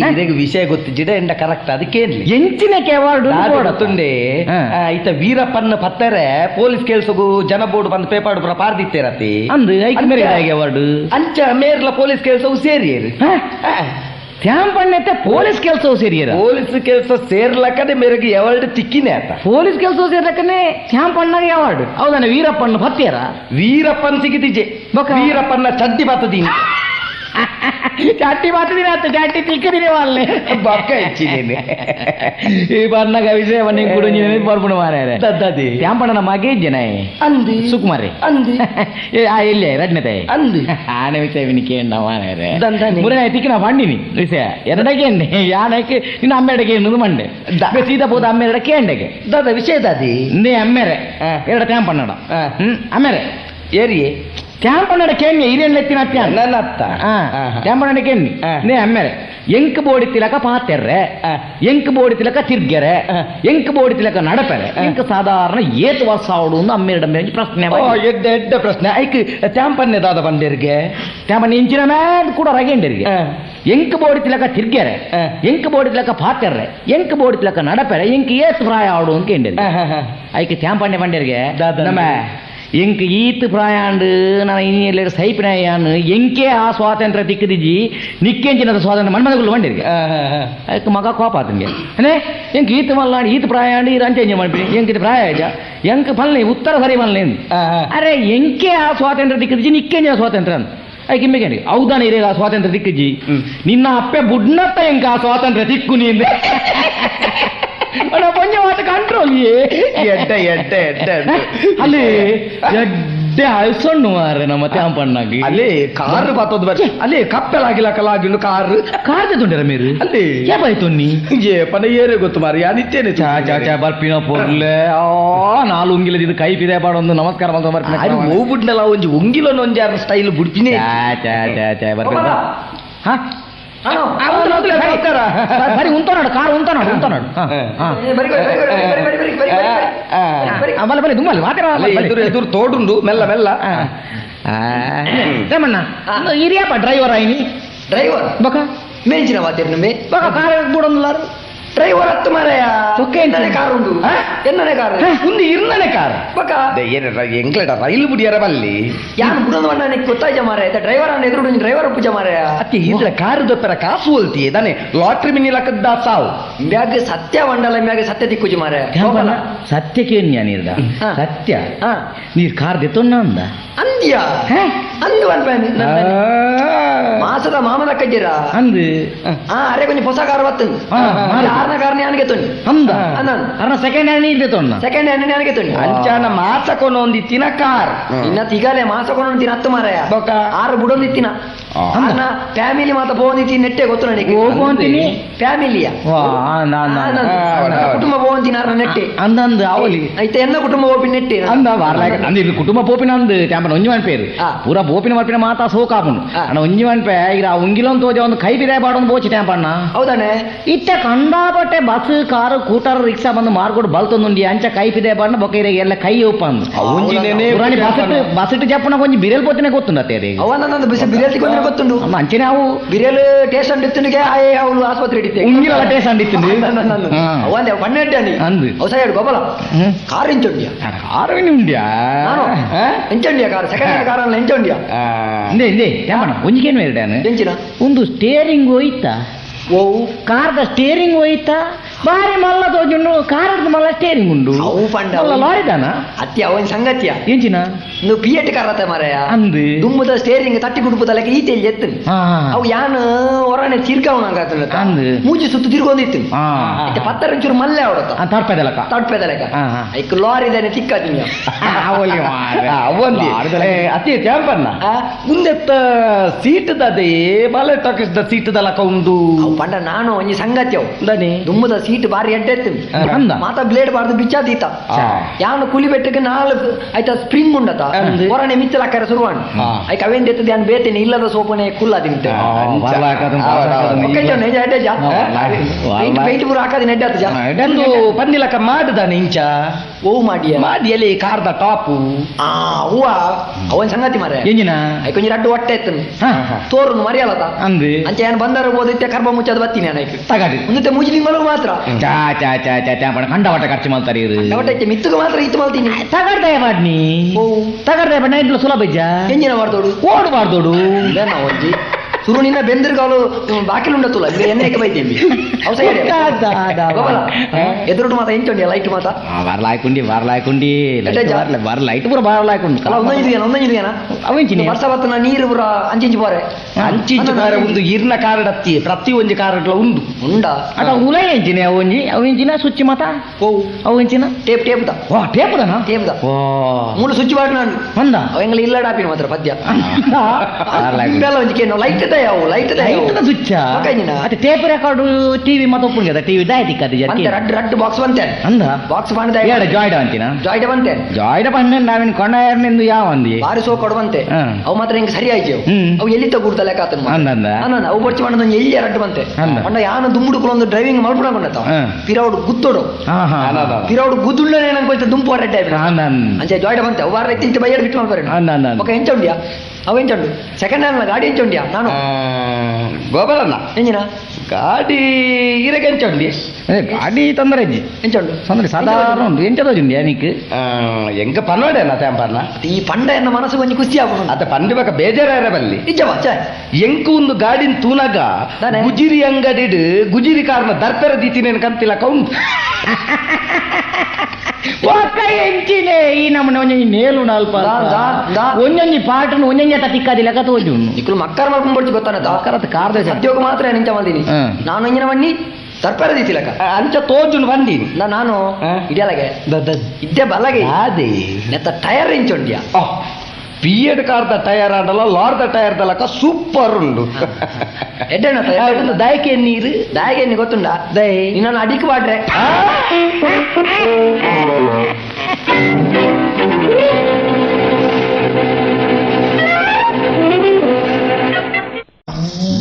ಇದಕ್ಕೆ ವಿಷಯ ಗೊತ್ತಿದ್ದ ಎಂಡ ಕರೆಕ್ಟ್ ಅದಕ್ಕೆ ಎಂಚಿನ ಅವಾರ್ಡ್ ಗೊತ್ತುಂಡೆ ಈತ ವೀರಪ್ಪನ ಪತ್ತರೆ ಪೊಲೀಸ್ ಕೆಲ್ಸಗೂ ಜನ ಬೋರ್ಡ್ ಬಂದು ಪೇಪಾಡು ಪಾರ್ದಿತ್ತೇರತಿ ಅಂದ್ ಅವಾರ್ಡ್ ಅಂಚ ಮೇರ್ಲ ಪೊಲೀಸ್ ಕೆಲ್ಸವು ಸೇರಿಯರು ಕ್ಯಾಂಪ್ ಅನ್ನತ್ತೆ ಪೊಲೀಸ್ ಕೆಲಸವು ಸೇರಿಯರ ಪೊಲೀಸ್ ಕೆಲಸ ಸೇರ್ಲಕ್ಕನೆ ಮೇರೆಗೆ ಅವಾರ್ಡ್ ತಿಕ್ಕಿನೇ ಆತ ಪೊಲೀಸ್ ಕೆಲಸ ಸೇರ್ಲಕ್ಕನೆ ಕ್ಯಾಂಪ್ ಅಣ್ಣಗೆ ಅವಾರ್ಡ್ ಹೌದಾನೆ ವೀರಪ್ಪನ ಹತ್ತಿರ ವೀರಪ್ಪನ್ ಸಿಗಿದಿಜೆ ವೀರಪ್ಪನ ಚಡ್ಡಿ ಬಾತದೀನಿ ಚಾಟಿ ಮಾತದಿನ ಆತ ಚಾಟಿ ತಿಕ್ಕದಿನ ವಾಲ್ನೆ ಬಕ್ಕ ಹೆಚ್ಚಿನೇನೆ ಈ ಬನ್ನಗ ವಿಷಯವನ್ನ ಕುಡುಂಜಿನ ಬರ್ಪುಣ ಮಾರ್ಯಾರೆ ದದ್ದದಿ ಕ್ಯಾಂಪಣ್ಣನ ಮಗೆ ಜನ ಅಂದಿ ಸುಕುಮಾರಿ ಅಂದಿ ಇಲ್ಲೇ ರಡ್ನತೆ ಅಂದಿ ಆನೆ ವಿಷಯ ವಿನಿಕೇಂಡ ಮಾರ್ಯಾರೆ ದಂದನಿ ಮುರನೆ ತಿಕ್ಕಿನ ಪಂಡಿನಿ ವಿಷಯ ಎರಡಕ್ಕೆ ಯಾನಕ್ಕೆ ಇನ್ನು ಅಮ್ಮೆಡಗೆ ಎನ್ನುವುದು ಮಂಡೆ ಸೀದಾ ಬೋದ ಅಮ್ಮೆರಡಕ್ಕೆ ಎಂಡೆಗೆ ದದ ವಿಷಯ ದಾದಿ ನೇ ಅಮ್ಮೆರೆ ಎರಡು ಕ್ಯಾಂಪಣ್ಣಡ ಅಮ್ಮೆರೆ ಏರಿಯೇ ಕ್ಯಾಂಪಣ್ಣಡ ಕೇಣಿ ಹಿರಿಯೆತ್ತಿನ ಅತ್ಯ ನನ್ನ ಅತ್ತ ಕ್ಯಾಂಪಣ್ಣಡ ಕೇಣಿ ನೇ ಅಮ್ಮೆರೆ ಎಂಕ್ ಬೋಡಿ ತಿಲಕ ಪಾತೆರ್ರೆ ಎಂಕ್ ಬೋಡಿ ತಿಲಕ ತಿರ್ಗೆರೆ ಎಂಕ್ ಬೋಡಿ ತಿಲಕ ನಡಪೆರೆ ಎಂಕ್ ಸಾಧಾರಣ ಏತ್ ವರ್ಷ ಅವಡು ಅಮ್ಮೆರಡ ಪ್ರಶ್ನೆ ಎಡ್ಡ ಪ್ರಶ್ನೆ ಐಕ್ ಚಾಂಪನ್ನೆ ದಾದ ಬಂದಿರ್ಗೆ ಕ್ಯಾಂಪಣ್ಣ ಇಂಚಿನ ಮ್ಯಾದ್ ಕೂಡ ರಗೆಂಡರಿಗೆ ಎಂಕ್ ಬೋಡಿ ತಿಲಕ ತಿರ್ಗೆರೆ ಎಂಕ್ ಬೋಡಿ ತಿಲಕ ಪಾತೆರ್ರೆ ಎಂಕ್ ಬೋಡಿ ತಿಲಕ ನಡಪೆರೆ ಎಂಕ್ ಏತ್ ಪ್ರಾಯ ಅವಡು ಅಂತ ಕೇಂದ್ರಿ ಐಕ್ ಚಾಂಪಣ್ಣೆ ಬಂದಿರ್ಗೆ ನಮ್ಮ ಎಂಕ್ ಈತ್ ಪ್ರಾಯಾಂಡ್ ನಾನು ಇನ್ನೆಲ್ಲ ಸೈಪಿನಾಯಾನು ಎಂಕೆ ಆ ಸ್ವಾತಂತ್ರ್ಯ ತಿಕ್ಕದಿಜ್ಜಿ ನಿಕ್ಕೆಂಚಿನದ ಸ್ವಾತಂತ್ರ್ಯ ಮನ್ಮದಗುಳ್ಳು ಬಂದಿರ್ಗೆ ಅದಕ್ಕೆ ಮಗ ಕೋಪ ಆತನಿಗೆ ಅನೇ ಎಂಕ್ ಈತ್ ಮಲ್ಲಾಂಡ್ ಈತ್ ಪ್ರಾಯಾಂಡ್ ಈ ರಂಚೆಂಜೆ ಮಾಡ್ಬಿಡಿ ಎಂಕ್ ಇದು ಪ್ರಾಯ ಆಯ್ತಾ ಎಂಕ್ ಪಲ್ಲೆ ಉತ್ತರ ಸರಿ ಮಲ್ಲೆ ಅರೆ ಎಂಕೆ ಆ ಸ್ವಾತಂತ್ರ್ಯ ತಿಕ್ಕದಿಜ್ಜಿ ನಿಕ್ಕೆಂಜಿನ ಸ್ವಾತಂತ್ರ್ಯ ಅಂತ ಅದಕ್ಕೆ ಇಮ್ಮೆಗೆ ಹೌದಾನ ಇರೇಗ ಆ ಸ್ವಾತಂತ್ರ್ಯ ತಿಕ್ಕಜ್ಜಿ ನಿನ್ನ ಅಪ್ಪೆ ಬುಡ್ನತ್ತ ಎಂಕ ಆ ಸ್ವಾತಂತ್ರ್ಯ ತಿಕ್ಕು ನೀನು ಕೊಂಚ ಮಾತು ಕಂಟ್ರೋಲ್ ಎಡ್ಡ ಅಲ್ಲಿ ಎಡ್ಡ ಎಡ್ಡೆ ಆಯ್ಸೊಂಡು ಮಾರೆ ನಮ್ಮ ತ್ಯಾಂಪಣ್ಣಾಗಿ ಅಲ್ಲೇ ಕಾರ್ ಬಾತೋದ್ ಬರ್ರಿ ಅಲ್ಲೇ ಕಪ್ಪೆಲಾಗಿಲ್ಲ ಕಾರ್ ಕಾರ್ದುಂಡಿರ ಮೇರು ಅಲ್ಲೇ ಏಪಾಯ್ತು ನೀ ಪದ ಏರೇ ಗೊತ್ತು ಮಾರಿ ಅನಿತ್ಯನೆ ಚಾ ಬರ್ಪಿನ ಪೊರ್ಲೆ ನಾಲು ಉಂಗಿಲದಿದ್ದು ಕೈ ಪಿದೆ ಪಾಡೊಂದು ನಮಸ್ಕಾರ ಬಂದ ಬರ್ಪಿನ ಅದು ಹೋಗ್ಬಿಡ್ನಲ್ಲ ಒಂಜಿ ಉಂಗಿಲೊಂದು ಒಂಜಾರ ಸ್ಟೈಲ್ ಬಿಡ್ತೀನಿ ಚಾ ಬರ್ಪಿನ ಹಾ ಬರೀ ಉಂತನಾಡು ಕಾರು ಉಂತನಾಡು ಬಲೆ ದುಮ್ಮಲ್ಲಿ ಎದುರು ತೋಡುಂಡು ಮೆಲ್ಲ ಮೆಲ್ಲ ರೇಮಣ್ಣ ಹಿರಿಯಪ್ಪ ಡ್ರೈವರ್ ಆಯ್ನಿ ಡ್ರೈವರ್ ಬಕ ಮೇಂಚಿನ ವಾತಿರ್ ನಮ್ಮೆ ಬಕ ಕಾರ್ ಬೂಡೊಂದುಲ್ಲಾರು ಡ್ರೈವರ್ ಹತ್ತು ಮಾರಾಯ ಸೊಕ್ಕೆ ಎನ್ನನೆ ಕಾರ್ ಉಂಟು ಎನ್ನನೆ ಕಾರ್ ಉಂದು ಇರ್ನನೆ ಕಾರ್ ಬಕ ಎಂಕ್ಲೆಟ ರೈಲು ಬುಡಿಯರ ಬಲ್ಲಿ ಯಾನು ಬುಡೊಂದು ಬಣ್ಣ ಗೊತ್ತಾಯ್ತ ಮಾರಾಯ ಡ್ರೈವರ್ ಅನ್ನ ಎದುರು ಡ್ರೈವರ್ ಪೂಜ ಮಾರಾಯ ಅತ್ತೆ ಇರ್ಲ ಕಾರು ದೊಪ್ಪರ ಕಾಸು ಹೋಲ್ತಿ ತಾನೆ ಲಾಟ್ರಿ ಮಿನಿ ಲಕ್ಕದ ಸಾವು ಮ್ಯಾಗ ಸತ್ಯ ಮಂಡಲ ಮ್ಯಾಗ ಸತ್ಯ ದಿಕ್ಕುಜಿ ಮಾರಾಯ ಸತ್ಯಕ್ಕೆ ನೀರ್ದ ಸತ್ಯ ನೀರ್ ಕಾರ್ ದೆತ್ತೊನ್ನ ಅಂದ ಅಂದ್ಯ ಅಂದು ಅನ್ಪಾನಿ ಮಾಸದ ಮಾಮನ ಕಜ್ಜಿರ ಅಂದು ಅರೆ ಕೊಂಚ ಹೊಸ ಕಾರ್ ಬತ್ತಂದು ಆರನ ಕಾರಣ ನನಗೆ ತೊಂಡಿ ಅಂದ ಅನಂದ್ ಅರ್ನ ಸೆಕೆಂಡ್ ಹ್ಯಾಂಡ್ ನೀರ್ ದೆತ್ತೊನ್ನ ಸೆಕೆಂಡ್ ಹ್ಯಾಂಡ್ ನನಗೆ ತೊಂಡಿ ಅಂಚಾನ ಮಾಸಕೊಂಡೊಂದು ತಿನ ಕಾರ್ ಇನ್ನ ತಿಗಾಲೆ ಮಾಸಕೊಂಡು ತಿನ್ನ ಹತ್ತು ಮಾರಾಯ ಆರು ಬುಡೊಂದು ತಿನ್ನ ಅನ್ನ ಫ್ಯಾಮಿಲಿ ಮಾತ ಬೋಂದಿ ನೆಟ್ಟೆ ಗೊತ್ತು ನನಗೆ ಹೋಗುವಂತೀನಿ ಫ್ಯಾಮಿಲಿಯ ಕುಟುಂಬ ಬೋಂದಿನ ನೆಟ್ಟೆ ಅಂದಂದು ಅವಲಿ అయితే ఎన్న కుటుంబ ఓపిన నెట్టి అంద వారలాక అంద ఇది కుటుంబ పోపిన అంద ట్యాంపన ಒಂಜಿ పేరు ಪೂರ ಬೋಪಿನ ಮರ್ಪಿನ ಮಾತಾ ಸೋಕಾಪುಂಡು ಅಣ್ಣ ಒಂಜಿ ಮನ್ಪೆ ಈಗ ಉಂಗಿಲೊಂದು ತೋಜ ಒಂದು ಕೈ ಬಿದೆ ಬಾಡೊಂದು ಬೋಚಿ ಟ್ಯಾಂಪಣ್ಣ ಹೌದಾನೆ ಇತ್ತೆ ಕಂಡಾಪಟ್ಟೆ ಬಸ್ ಕಾರು ಕೂಟರ್ ರಿಕ್ಷಾ ಬಂದು ಮಾರ್ಕೊಡು ಬಲ್ತೊಂದುಂಡಿ ಅಂಚ ಕೈ ಪಿದೆ ಬಾಡ್ನ ಬೊಕೈರೆ ಎಲ್ಲ ಕೈ ಒಪ್ಪಂದು ಬಸ್ ಇಟ್ಟು ಜಪ್ಪನ ಕೊಂಚ ಬಿರೆಲ್ ಪೋತಿನ ಗೊತ್ತುಂಡತ್ತೆ ಅದೇ ಅವನಂದ ಬಿರೆಲ್ ತಿಗೊಂಡ್ರೆ ಗೊತ್ತುಂಡು ಅಂಚನೆ ಅವು ಬಿರೆಲ್ ಟೇಸ್ಟ್ ಇತ್ತುಂಡಿಗೆ ಆಯೆ ಅವಳು ಆಸ್ಪತ್ರೆ ಇಟ್ಟಿತ್ತೆ ಉಂಗಿಲ ಟೇಸ್ಟ್ ಅಂದಿತ್ತು ಅವಂದೆ ಪನ್ನೆಡ್ಡಾನಿ ಅಂದು ಅವಸಾಯಡು ಗೊಬ್ಬಲ ಕಾರ್ ಇಂಚೊಂಡಿಯಾ ಕಾರು ಉಂಡ್ಯಾ ಎಂಚೊಂಡಿಯಾ ಕಾರ್ ಸೆಕೆಂಡ್ ಹ್ಯಾಂಡ್ ಕಾರ್ ಅಲ್ಲ ಎಂಚೊಂಡಿಯಾ ಇಂದೇ ಇಂದೇ ಟ್ಯಾಂಪಣ್ಣ ಒಂಜಿಗೇನು ಮೇಲ್ಡಾನು ಎಂಚಿನ ಒಂದು ಸ್ಟೇರಿಂಗ್ ಹೋಯ್ತಾ ಓ ಕಾರ್ದ ಸ್ಟೇರಿಂಗ್ ಹೋಯ್ತಾ ಬಾರಿ ಮಲ್ಲ ತೋಜುಂಡು ಕಾರದ ಮಲ್ಲ ಸ್ಟೇರಿಂಗ್ ಉಂಡು ಅವು ಪಂಡ ಲಾರಿದಾನ ಅತ್ಯ ಅವನ್ ಸಂಗತಿಯ ಎಂಚಿನ ನೀವು ಪಿಯಟ್ ಕಾರತ ಮಾರಾಯ ಅಂದು ದುಮ್ಮದ ಸ್ಟೇರಿಂಗ್ ತಟ್ಟಿ ಕುಡುಪದಲ್ಲಕ್ಕೆ ಈತೆಯಲ್ಲಿ ಎತ್ತನ್ ಅವು ಯಾನ್ ಹೊರನೆ ತಿರ್ಕಾವಣಂಗಾತಲ್ಲ ಅಂದು ಮೂಜಿ ಸುತ್ತು ತಿರ್ಗೊಂದಿತ್ತು ಪತ್ತರಂಚೂರು ಮಲ್ಲೆ ಅವಡತ್ತ ತಡ್ಪೆದಲಕ ತಡ್ಪೆದಲಕ ಐಕ್ ಲಾರಿದಾನೆ ತಿಕ್ಕಾತೀನಿ ಅತಿ ತ್ಯಾಂಪನ್ನ ಮುಂದೆತ್ತ ಸೀಟ್ ದದೆ ಬಾಲೆ ಟಾಕಿಸ್ದ ಸೀಟ್ ದಲಕ ಉಂಡು ಪಂಡ ನಾನು ಒಂಜಿ ಸಂಗತಿ ಅವು ದನಿ ದುಮ್ಮದ ಸೀಟ್ ಬಾರಿ ಎಡ್ಡೆತ್ತೀನಿ ಮಾತ ಬ್ಲೇಡ್ ಬಾರ್ದು ಬಿಚ್ಚಾದೀತ ಯಾನು ಕುಲಿ ಬೆಟ್ಟಕ್ಕೆ ನಾಲ್ಕು ಆಯ್ತಾ ಸ್ಪ್ರಿಂಗ್ ಉಂಡತ ಹೊರನೆ ಮಿಚ್ಚಲಕ್ಕರ ಶುರುವಾಣ್ ಐಕ್ ಅವೇನ್ ಎತ್ತದ ಯಾನ್ ಬೇತೇನೆ ಇಲ್ಲದ ಸೋಪನೆ ಕುಲ್ಲಾದಿಂತ ಪೈಂಟ್ ಪೂರ ಹಾಕದ ನೆಡ್ಡತ್ತ ಒಂದು ಪಂದಿಲಕ ಮಾಡದಾನೆ ಇಂಚ ಓ ಮಾಡಿಯಲ್ಲಿ ಕಾರ್ದ ಟಾಪು ಹೂವ ಅವನ್ ಸಂಗತಿ ಮಾರ ಎಂಜಿನ ಐ ಕೊಂಚ ರಡ್ಡು ಹೊಟ್ಟೆ ಎತ್ತನು ತೋರುನು ಮರಿಯಲ್ಲತ ಅಂದು ಅಂಚ ಏನ್ ಬಂದಾರ ಓದಿತ್ತೆ ಕರ್ಬ ಮುಚ್ಚದ ಬತ್ತೀನಿ ನನಗೆ ತಗಡಿ ಮುಂದೆ ಮುಜ್ಲಿಂಗ್ ಮಲಗು ಮಾತ್ರ ಚಾ ಚಾ ಚಾ ಚಾ ತ್ಯಾಂಪಣ್ಣ ಕಂಡ ಹೊಟ್ಟೆ ಖರ್ಚು ಮಾಡ್ತಾರೆ ಹೊಟ್ಟೆ ಮಿತ್ತುಗ ಮಾತ್ರ ಇತ್ತು ಮಾಡ್ತೀನಿ ತಗಡ್ದೆ ಮಾಡ್ನಿ ಓ ತಗಡ್ದೆ ಬಣ್ಣ ಇಡ್ಲು ಸುಲಭ ಎಂಜಿನ ಮಾಡ್ದೋಡು ಓಡಬಾರ್ದೋಡು ಒಂಜಿ ಸುರು ನಿನ್ನ ಬೆಂದಿರ್ಗಾಲು ಬಾಕಿಲು ಉಂಡತ್ತಲ್ಲ ಈಗ ಎಣ್ಣೆಗೆ ಬೈತೀವಿ ಎದುರುಡು ಮಾತ ಎಂಚೊಂಡಿ ಲೈಟ್ ಮಾತ ಬರ್ಲಾಯ್ಕೊಂಡಿ ಲೈಟ್ ಪೂರ ಬರ್ಲಾಯ್ಕೊಂಡು ಅವಂಚಿನಿ ವರ್ಷ ಬತ್ತನ ನೀರು ಪೂರ ಅಂಚಿಂಚಿ ಬೋರೆ ಅಂಚಿಂಚು ಕಾರ ಒಂದು ಇರ್ನ ಕಾರಡತ್ತಿ ಪ್ರತಿ ಒಂಜಿ ಕಾರಡ್ಲ ಉಂಡು ಉಂಡ ಅಟ ಉಲ ಎಂಚಿನಿ ಅವಂಚಿನ ಸುಚ್ಚಿ ಮಾತ ಓ ಅವಂಚಿನ ಟೇಪ್ ಟೇಪ್ದ ಓ ಟೇಪ್ದನ ಟೇಪ್ದ ಮೂಲ ಸುಚ್ಚಿ ಬಾಡ್ ನಾನು ಅಂದ ಅವಂಗಳ ಇಲ್ಲ ಡಾಪಿನ ಮಾತ್ರ ಪದ್ಯ ಒಂಜಿಕೆ ಲೈಟ್ ಲೈಟ್ ಸುಚ್ಚ ಅತ್ತೆ ಟೇಪ್ ರೆಕಾರ್ಡು ಟಿವಿ ಮತ್ತೆ ಒಪ್ಪುಂಗೆ ಅದ ಟಿವಿ ದಾಯ್ತಿಕ್ಕ ರಡ್ಡು ರಡ್ಡು ಬಾಕ್ಸ್ ಬಂತೆ ಅಂದ ಬಾಕ್ಸ್ ಬಂದ ಜಾಯ್ಡ ಅಂತಿನ ಜಾಯ್ಡ ಬಂತೆ ಜಾಯ್ಡ ಬಂದ ನಾವಿನ್ ಕೊಂಡ ಯಾವ ಅಂದಿ ಬಾರಿ ಸೋ ಕೊಡುವಂತೆ ಅವು ಮಾತ್ರ ಹಿಂಗೆ ಸರಿ ಆಯ್ತು ಅವು ಎಲ್ಲಿ ತಗೊಡ್ತಾ ಲೆಕ್ಕ ಆತನ ಅಂದ ಅವು ಬರ್ಚಿ ಬಂದ ಎಲ್ಲಿ ರಡ್ಡು ಬಂತೆ ಅಣ್ಣ ಯಾನು ದುಂಬುಡುಕೊಂಡು ಡ್ರೈವಿಂಗ್ ಮಾಡ್ಬಿಡಕೊಂಡ ಪಿರೌಡ್ ಗುತ್ತೋಡು ಪಿರೌಡ್ ಗುದ್ದುಳ್ಳನೆ ನಂಗೆ ದುಂಪು ರೆಡ್ ಆಯ್ತು ಅಂಚೆ ಜಾಯ್ಡ ಬಂತೆ ಅವು ವಾರ ತಿಂತ ಬೈಯಡ್ ಬಿಟ್ಟು ಮಾಡ್ಬಾರೆ ಎಂಚೊಂಡ್ಯಾ ಅವ ಎಂಚೊಂಡು ಸೆಕೆಂಡ್ ಹ್ಯಾಂಡ್ ಗಾಡಿ ಎಂಚೊಂಡ್ಯಾ ನಾನು ಗೋಪಾಲಣ್ಣ ಎಂಜಿನ ಗಾಡಿ ಇರಗೆ ಎಂಚೊಂಡಿ ಗಾಡಿ ತೊಂದರೆ ಎಂಚೊಂಡು ತೊಂದರೆ ಸಾಧಾರಣ ಉಂಟು ಎಂಚದೋಜುಂಡಿ ಯಾನಿಕ್ ಎಂಗ ಪನ್ನೋಡೇನ ತ್ಯಾಂಪರ್ನ ಈ ಪಂಡ ಎನ್ನ ಮನಸ್ಸು ಕೊಂಚ ಖುಷಿ ಆಗುದು ಅದ ಪಂಡಿ ಬಕ ಬೇಜಾರ ಬಲ್ಲಿ ನಿಜವಾ ಎಂಕು ಒಂದು ಗಾಡಿನ ತೂನಗ ಗುಜಿರಿ ಅಂಗಡಿಡ್ ಗುಜಿರಿ ಕಾರ್ನ ದರ್ಪೆರ ದೀತಿನೇನು ಕಂತಿಲ್ಲ ಕೌಂಟ್ ಎಂಚಿಲೆ ಈ ನಮ್ಮನೆ ಒಂಜಿ ನೇಲು ಅಲ್ಪ ಒಂಜೊಂಜಿ ಪಾಟನು ಒಂಜೊಂಜಿ ತಿಕ್ಕಾದಿಲ್ಲ ತೋಜು ಇಕ್ಕಲು ಮಕ್ಕರ ಮಾಡ್ಕೊಂಡು ಬರ್ತಿ ಗೊತ್ತಾನ ಕಾರ್ದ ಸದ್ಯೋಗ ಮಾತ್ರ ನಿಂಚ ಬಂದೀನಿ ನಾನು ಒಂಜಿನ ಬನ್ನಿ ತರ್ಪರ ದೀತಿಲಕ ಅಂಚ ತೋಜುನ್ ಬಂದೀನಿ ನಾನು ಇಡಿಯಲಗೆ ಇದ್ದೆ ಬಲಗೆ ಅದೇ ನೆತ್ತ tyre ಎಂಚೊಂಡ್ಯಾ పిఎడ్ card tyre ఆడల లార్ద tyre దలక super ఉండు ಎಡ್ಡ ದಾಯಕೆ ನೀರು ದಾಯಕೆ ನೀ ಗೊತ್ತುಂಡ ದೈ ಇನ್ನೊಂದು ಅಡಿಕೆ ಬಾಟ್ರೆ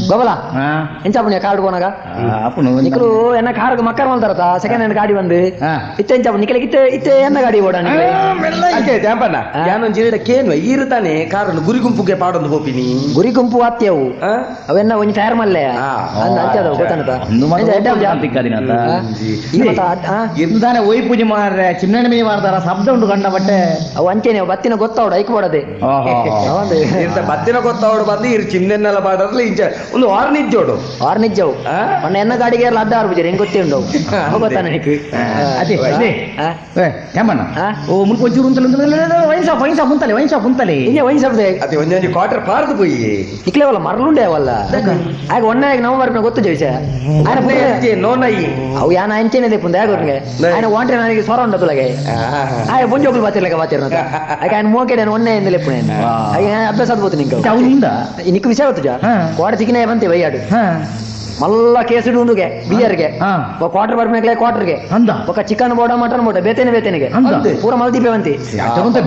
గోబలా ఎంచాపు కార్డు పోనాగా నికులు ఎన్న కారు మక్కర్ మల్తారత సెకండ్ హ్యాండ్ ಗಾಡಿ ಬಂದು ಇತ್ತೆ ಎಂಚಾಪು ನಿಕಲಿಗೆ ಇತ್ತೆ ಇತ್ತೆ ಎನ್ನ ಗಾಡಿ ಓಡ ತ್ಯಾಂಪಣ್ಣ ಯಾನೊಂದು ಜಿರಿಡ ಕೇನು ಈರುತ್ತಾನೆ ಕಾರನ್ನು ಗುರಿ ಗುಂಪುಗೆ ಪಾಡೊಂದು ಹೋಪಿನಿ ಗುರಿ ಗುಂಪು ಆತ್ಯವು ಅವೆನ್ನ ಒಂಜಿ ಟೈರ್ ಮಲ್ಲೆ ಅಂಚದ ಗೊತ್ತಾನತ ಎಂದಾನೆ ಒಯ್ ಪೂಜೆ ಮಾಡ್ರೆ ಚಿನ್ನ ಮೀ ಮಾಡ್ತಾರ ಶಬ್ದ ಉಂಟು ಕಂಡ ಬಟ್ಟೆ ಅವು ಅಂಚೆನೆ ಬತ್ತಿನ ಗೊತ್ತಾವಡು ಐಕ್ ಮಾಡದೆ ಬತ್ತಿನ ಗೊತ್ತಾವಡು ಬಂದು ಇರು ಚಿನ್ನೆನ್ನೆಲ್ಲ ಪಾಡರ್ಲಿ ಇಂಚ ಒಂದು ವಾರ್ನಿಜ್ಜೋಡು ವಾರ್ನಿಜ್ಜವು ಮೊನ್ನೆ ಎನ್ನ ಗಾಡಿಗೆ ಎಲ್ಲ ಅಡ್ಡ ಆರ್ಬಿಜರ್ ಹೆಂಗ್ ಗೊತ್ತೇ ಉಂಡವು ಗೊತ್ತಾನ ನಿಕ್ಕು ಅದೇ ಏಮಣ್ಣ ಓ ಮುಲ್ಪ ಒಂಚೂರು ವೈನ್ ಶಾಪ್ ಮುಂತಲೆ ಹಿಂಗೆ ವೈನ್ ಶಾಪ್ ಅದೇ ಒಂದೊಂದು ಕ್ವಾರ್ಟರ್ ಪಾರ್ದು ಪೋಯಿ ಇಕ್ಲೇವಲ್ಲ ಮರಳುಂಡೆ ಅವಲ್ಲ ಆಗ ಒಣ್ಣೆ ನವಂಬರ್ ಗೊತ್ತು ಜೈಸ ನೋನಯಿ ಅವು ಯಾನ ಅಂಚೆನೆ ದೇಪುಂದ ಆಗ ಅವ್ರಿಗೆ ఆయన ವಾಂಟ್ರೆ ನನಗೆ ಸ್ವರ ಉಂಡ ತುಲಗೆ ಆಯ ಬುಂಜೋಗ್ಲು ಬಾತಿರ್ಲಕ ಬಾತಿರ್ನ ಆಗ ఆయన ಮೋಕೆಡೆ ಒಣ್ಣೆ ಎಂದು ಲೆಪ್ಪುನೆ ಆಗ ಅಭ್ಯಾಸ ಆದ್ಬೋದು ನಿಂಗೆ ನಿಕ್ಕು ವಿಷಯ ಗೊತ್ತು ಜಾ ಕೋಡ ತಿಕ್ಕಿನೇ ಬಂತೆ ವೈಯಾಡು ಮಲ್ಲ ಕೇಸಿಡು ಉಂದುಗೆ ಬಿಯರ್ಗೆ ಕ್ವಾರ್ಟರ್ ಬರ್ಬೇಕಲೆ ಕ್ವಾರ್ಟರ್ಗೆ ఒక చికెన్ ಬೋಡ ಮಟನ್ ಬೋಡ ಬೇತೇನೆಗೆ ಪೂರ ಮಲ್ದಿಪೆ ಬಂತಿ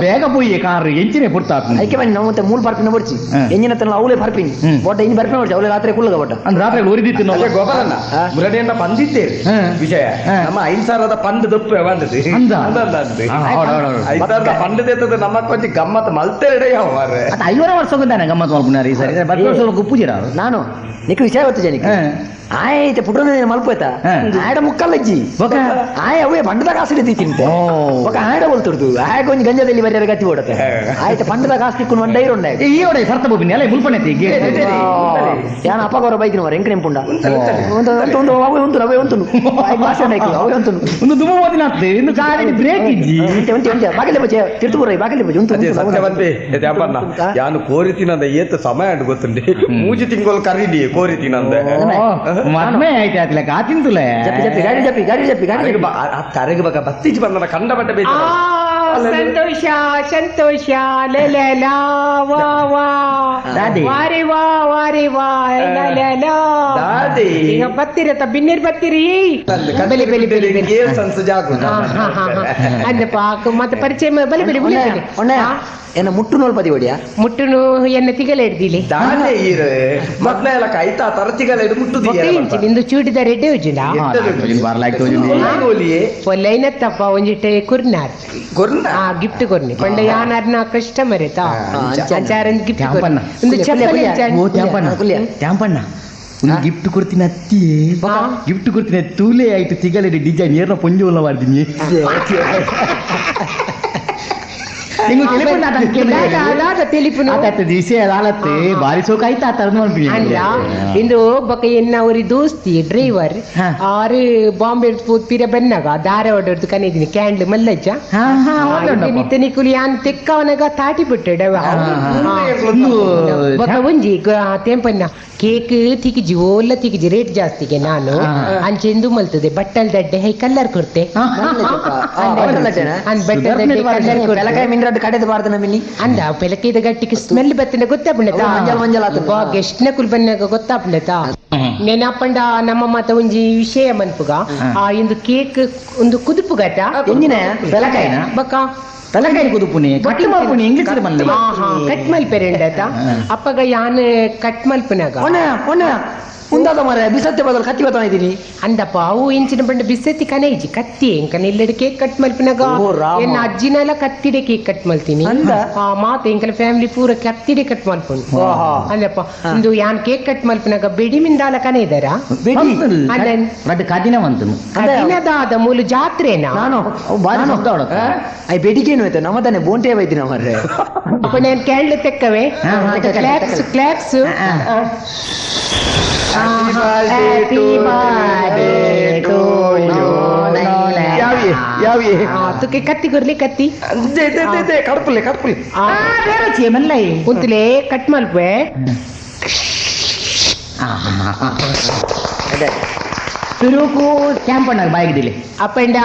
ಬೇಗ ಪೋಯಿ ಕಾರ್ ಎಂಚಿನೇ ಪುಡ್ತಾ ಐಕೆ ಬನ್ನಿ ನಾವು ಮತ್ತೆ ಮೂಲ್ ಪರ್ಪಿನ ಬರ್ಚಿ ಎಂಜಿನ ತನ ಅವಳೆ ಪರ್ಪಿನಿ ಬೋಟ ಇನ್ನು ಬರ್ಪಿನ ಬರ್ಚಿ ಅವಳೆ ರಾತ್ರಿ ಕುಳ್ಳಗ ಬೋಟ ರಾತ್ರಿ ಉರಿದಿತ್ತು ಗೋಪಾಲಣ್ಣ ಮುರಡಿಯನ್ನ ಬಂದಿದ್ದೇವೆ ವಿಷಯ ನಮ್ಮ 5,000 ಪಂಡ್ ದಪ್ಪೆ ಬಂದದ್ದು 5,000 ಪಂಡ್ ತೆತ್ತದ ನಮ್ಮ ಕೊಂಚ ಗಮ್ಮತ್ ಮಲ್ತೆರಡೆ ಯಾವ 5 ವರ್ಷ ಗಮ್ಮತ್ ಮಾಡ್ಬಿಡ್ನಾರ ಈ ಸರಿ ಉಪ್ಪು ಜೀರ ನಾನು నీకు విషయం వచ్చి జనికి అయితే పుట్టిన నేను మలిపోతా ఆడ ముక్కలజ్జి ఆయ అవే పండుద కాసుడి తింటే ఒక ఆడ కొలుతుడు ఆయ కొంచెం గంజ తెల్లి బర్రె గట్టి కొడతా అయితే పండుద కాసు తిక్కుని వన్ డైర్ ఉన్నాయి ఈ సర్త పోపింది అలా ముల్పనైతే ಯಾನ ಅಪ್ಪ ಗೌರ ಬೈಕ್ ಅವರ ಎಂಕ ನೆಂಪುಂಡ ಅವೇ ಉಂಟು ಅವೇ ಉಂಟು ಒಂದು ದುಮ್ಮ ಓದಿನತ್ತೆ ಇನ್ನು ಗಾಡಿ ಬ್ರೇಕ್ ಇಜ್ಜಿ ಒಂಟೆ ಬಾಗಿಲೆ ಬಚ್ಚೆ ತಿರ್ತುಪುರ ಬಾಗಿಲೆ ಬಚ್ಚೆ ಉಂಟು ಯಾನು ಕೋರಿತಿನಂದ ಏತ ಸಮಯ ಅಂಡ್ ಗೊತ್ತುಂಡಿ 3 ತಿಂಗಳು ಕರೀಡಿ ಕೋರಿತಿನಂದ ಮದ್ಮೆ ಆಯ್ತು ಅತ್ಲಕ ಆ ತಿಂತುಲೆ ಗಾಡಿ ಕರೆಗೆ ಬಗ ಬತ್ತಿಜಿ ಬಂದ ಕಂಡ ಬಟ್ಟೆ ಬೇಕು ಸಂತೋಷ ಲೆಲೆಲಾ ವಾ ವಾ ವಾರೆ ವಾ ಲೆಲೆಲಾ ದಾದಿ ಈಗ ಬತ್ತಿರತ ಬಿನ್ನಿರ್ ಬತ್ತಿರಿ ಬೆಲಿ ಸಂಸ ಜಾಗು ಅಂದ ಪಾಕ ಮತ್ತೆ ಪರಿಚಯ ಬಲಿ ಎನ್ನ ಮುಟ್ಟುನೋಲ್ ಪದಿ ಹೊಡಿಯಾ ಮುಟ್ಟುನು ಎನ್ನ ತಿಗಲೆ ಹಿಡ್ದಿಲಿ ದಾನೆ ಈರು ಮಕ್ಳೆಲ್ಲ ಕೈತಾ ತರತಿಗಲೆ ಮುಟ್ಟುದಿಯ ನಿಂದು ಚೂಡಿದ ರೆಡ್ಡೆ ಉಜ್ಜಿನ ಒಲ್ಲೈನತ್ತಪ್ಪ ಒಂಜಿಟ್ಟೆ ಕುರ್ನಾರ್ ಗಿಫ್ಟ್ ಕೊರ್ನಿ ಪಂಡ ಯಾನರ್ನ ಕಸ್ಟಮರ್ ಆಯ್ತಾ ಅಂಚಾರನ್ ಗಿಫ್ಟ್ ಒಂದು ತ್ಯಾಂಪಣ್ಣ ಒಂದು ಗಿಫ್ಟ್ ಕೊಡ್ತೀನಿ ಅತ್ತಿಯೇ ಗಿಫ್ಟ್ ಕೊಡ್ತೀನಿ ತೂಲೆ ಆಯ್ತು ತಿಗಲೆ ಡಿಸೈನ್ ಏರ್ನ ಪೊಂಜೋಲ ಮಾಡ್ತೀನಿ ಬಾರಿ ಸೋಕ ಆಯ್ತಾ ಇಂದು ಬೊಕ ಎನ್ನ ಅವರಿ ದೋಸ್ತಿ ಡ್ರೈವರ್ ಆರು ಬಾಂಬೆ ಪೀರ ಬನ್ನಾಗ ಧಾರವಾಡ ಕನಿದಿನಿ ಕ್ಯಾಂಡ್ಲ್ ಮಲ್ಲಜ್ಜ ನಿಕ್ಕುಲಿ ಯಾನ್ ತೆಕ್ಕವನಾಗ ತಾಟಿ ಬಿಟ್ಟೆ ಬೊಕ ಒಂಜಿ ತೆಂಪನ್ನ ಕೇಕ್ ತಿಕ್ಕಿಜಿ ಓಲ್ಲ ತಿಕ್ಕಿಜಿ ರೇಟ್ ಜಾಸ್ತಿಗೆ ನಾನು ಅಂಚೆಂದು ಮಲ್ತದೆ ಬಟ್ಟಲ್ ದಡ್ಡೆ ಹೈ ಕಲ್ಲರ್ ಕೊಡ್ತೆ ಕಡೆದು ಬಾರ್ದನ ಮಿನಿ ಅಂದ ಪೆಲಕೈದ ಗಟ್ಟಿಗೆ ಸ್ಮೆಲ್ ಬತ್ತಿನ ಗೊತ್ತಾಪುಂಡತಾ ಮಂಜಲ್ ಗೆಸ್ಟ್ನ ಕುಲ್ಬನ್ನಾಗ ಗೊತ್ತಾಪುಂಡತಾ ನೆನಪಂಡ ನಮ್ಮ ಮಾತ ಒಂಜಿ ವಿಷಯ ಮನ್ಪುಗ ಆ ಇಂದು ಕೇಕ್ ಒಂದು ಕುದುಪುಗಟ ಎಂಜಿನ ಬೆಲಕಾಯಿನ ಬಕ್ಕ ತಲಕಾಯಿ ಕುದುಪುನಿ ಕಟ್ ಮಾಡ್ಪುನಿ ಇಂಗ್ಲಿಷ್ ಬಂದ ಕಟ್ ಮಲ್ಪೆರೆಂಡತ ಅಪ್ಪಗ ಯಾನ್ ಕಟ್ ಮಲ್ಪನಾಗ ಮುಂದಾದ ಮರ ಬಿಸತ್ತೆ ಬದಲು ಕತ್ತಿ ಬತ್ತ ಇದ್ದೀನಿ ಅಂದಪ್ಪ ಅವು ಇಂಚಿನ ಬಂಡ ಬಿಸತ್ತಿ ಕನೈಜಿ ಕತ್ತಿ ಎಂಕನ ಇಲ್ಲಡೆ ಕೇಕ್ ಕಟ್ ಮಲ್ಪನಾಗ ಎನ್ನ ಅಜ್ಜಿನೆಲ್ಲ ಕತ್ತಿಡೆ ಕೇಕ್ ಕಟ್ ಮಲ್ತೀನಿ ಮಾತ ಎಂಕಲ ಫ್ಯಾಮಿಲಿ ಪೂರ ಕತ್ತಿಡೆ ಕಟ್ ಮಲ್ಪುಂಡು ಅಂದಪ್ಪ ಇಂದು ಯಾನ್ ಕೇಕ್ ಕಟ್ ಮಲ್ಪನಾಗ ಬೆಡಿ ಮಿಂದಾಲ ಕನೈದಾರ ಕದಿನದಾದ ಮೂಲು ಜಾತ್ರೆನಾ ನಾನು ಐ ಬೆಡಿಗೇನು ಆಯ್ತು ನಮ್ಮ ತಾನೆ ಬೋಂಟೆ ಬೈದಿನ ಮರ್ರೆ ಅಪ್ಪ ನಾನು ಕ್ಯಾಂಡ್ಲ್ ತೆಕ್ಕವೆ ಕ್ಲಾಕ್ಸ್ Happy birthday to you. ಯಾವಿ ತುಕ್ಕೆ ಕತ್ತಿ ಕೊರ್ಲಿ ಕತ್ತಿ ಕಡ್ಪುಲೆ ಬೇರೆ ಚೇಮಲ್ಲ ಕುಂತಲೇ ಕಟ್ ಮಲ್ಪೆ ಸುರುಕು ಕ್ಯಾಂಪಣ್ಣ ಬಾಯಿಗಿದಿಲ್ಲ ಅಪ್ಪಂಡ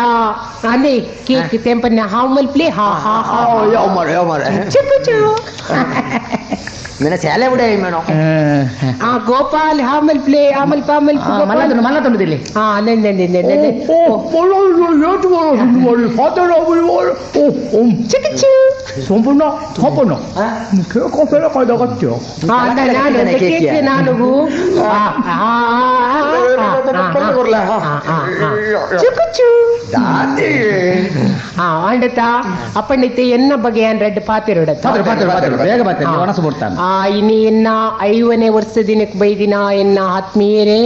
ಅಂದೆ ಕೇಕ್ ತೆಂಪನ್ನ ಹಾಮಲ್ ಪ್ಲೇ ಹಾ ಹಾ ಹಾ ಯಾವ ಮಾರೆ ಚಿಕ್ಕು मैंने सैले उड़े मैंने ಗೋಪಾಲ್ ಹಾಮಲ್ ಪ್ಲೇ ಹಾಮಲ್ ಪಾಮಲ್ ಮಲ್ಲ ತುಂಡುದಿಲ್ಲ ಸೋಂಪಣ್ಣ ಸೋಂಪಣ್ಣ ನಾನು ಅಂಡತ ಅಪ್ಪಂಡಿತ್ತೆ ಎನ್ನ ಬಗೆಯ ರೆಡ್ ಪಾತಿರೋಡ ಬೇಗ ಬರ್ತಾರೆ ಒಣಸು ಬಿಡ್ತಾನೆ ಇನಿ ಎನ್ನ 5ನೇ ವರ್ಷದಿನಕ್ಕೆ ಬೈದಿನ ಎನ್ನ ಆತ್ಮೀಯರೇ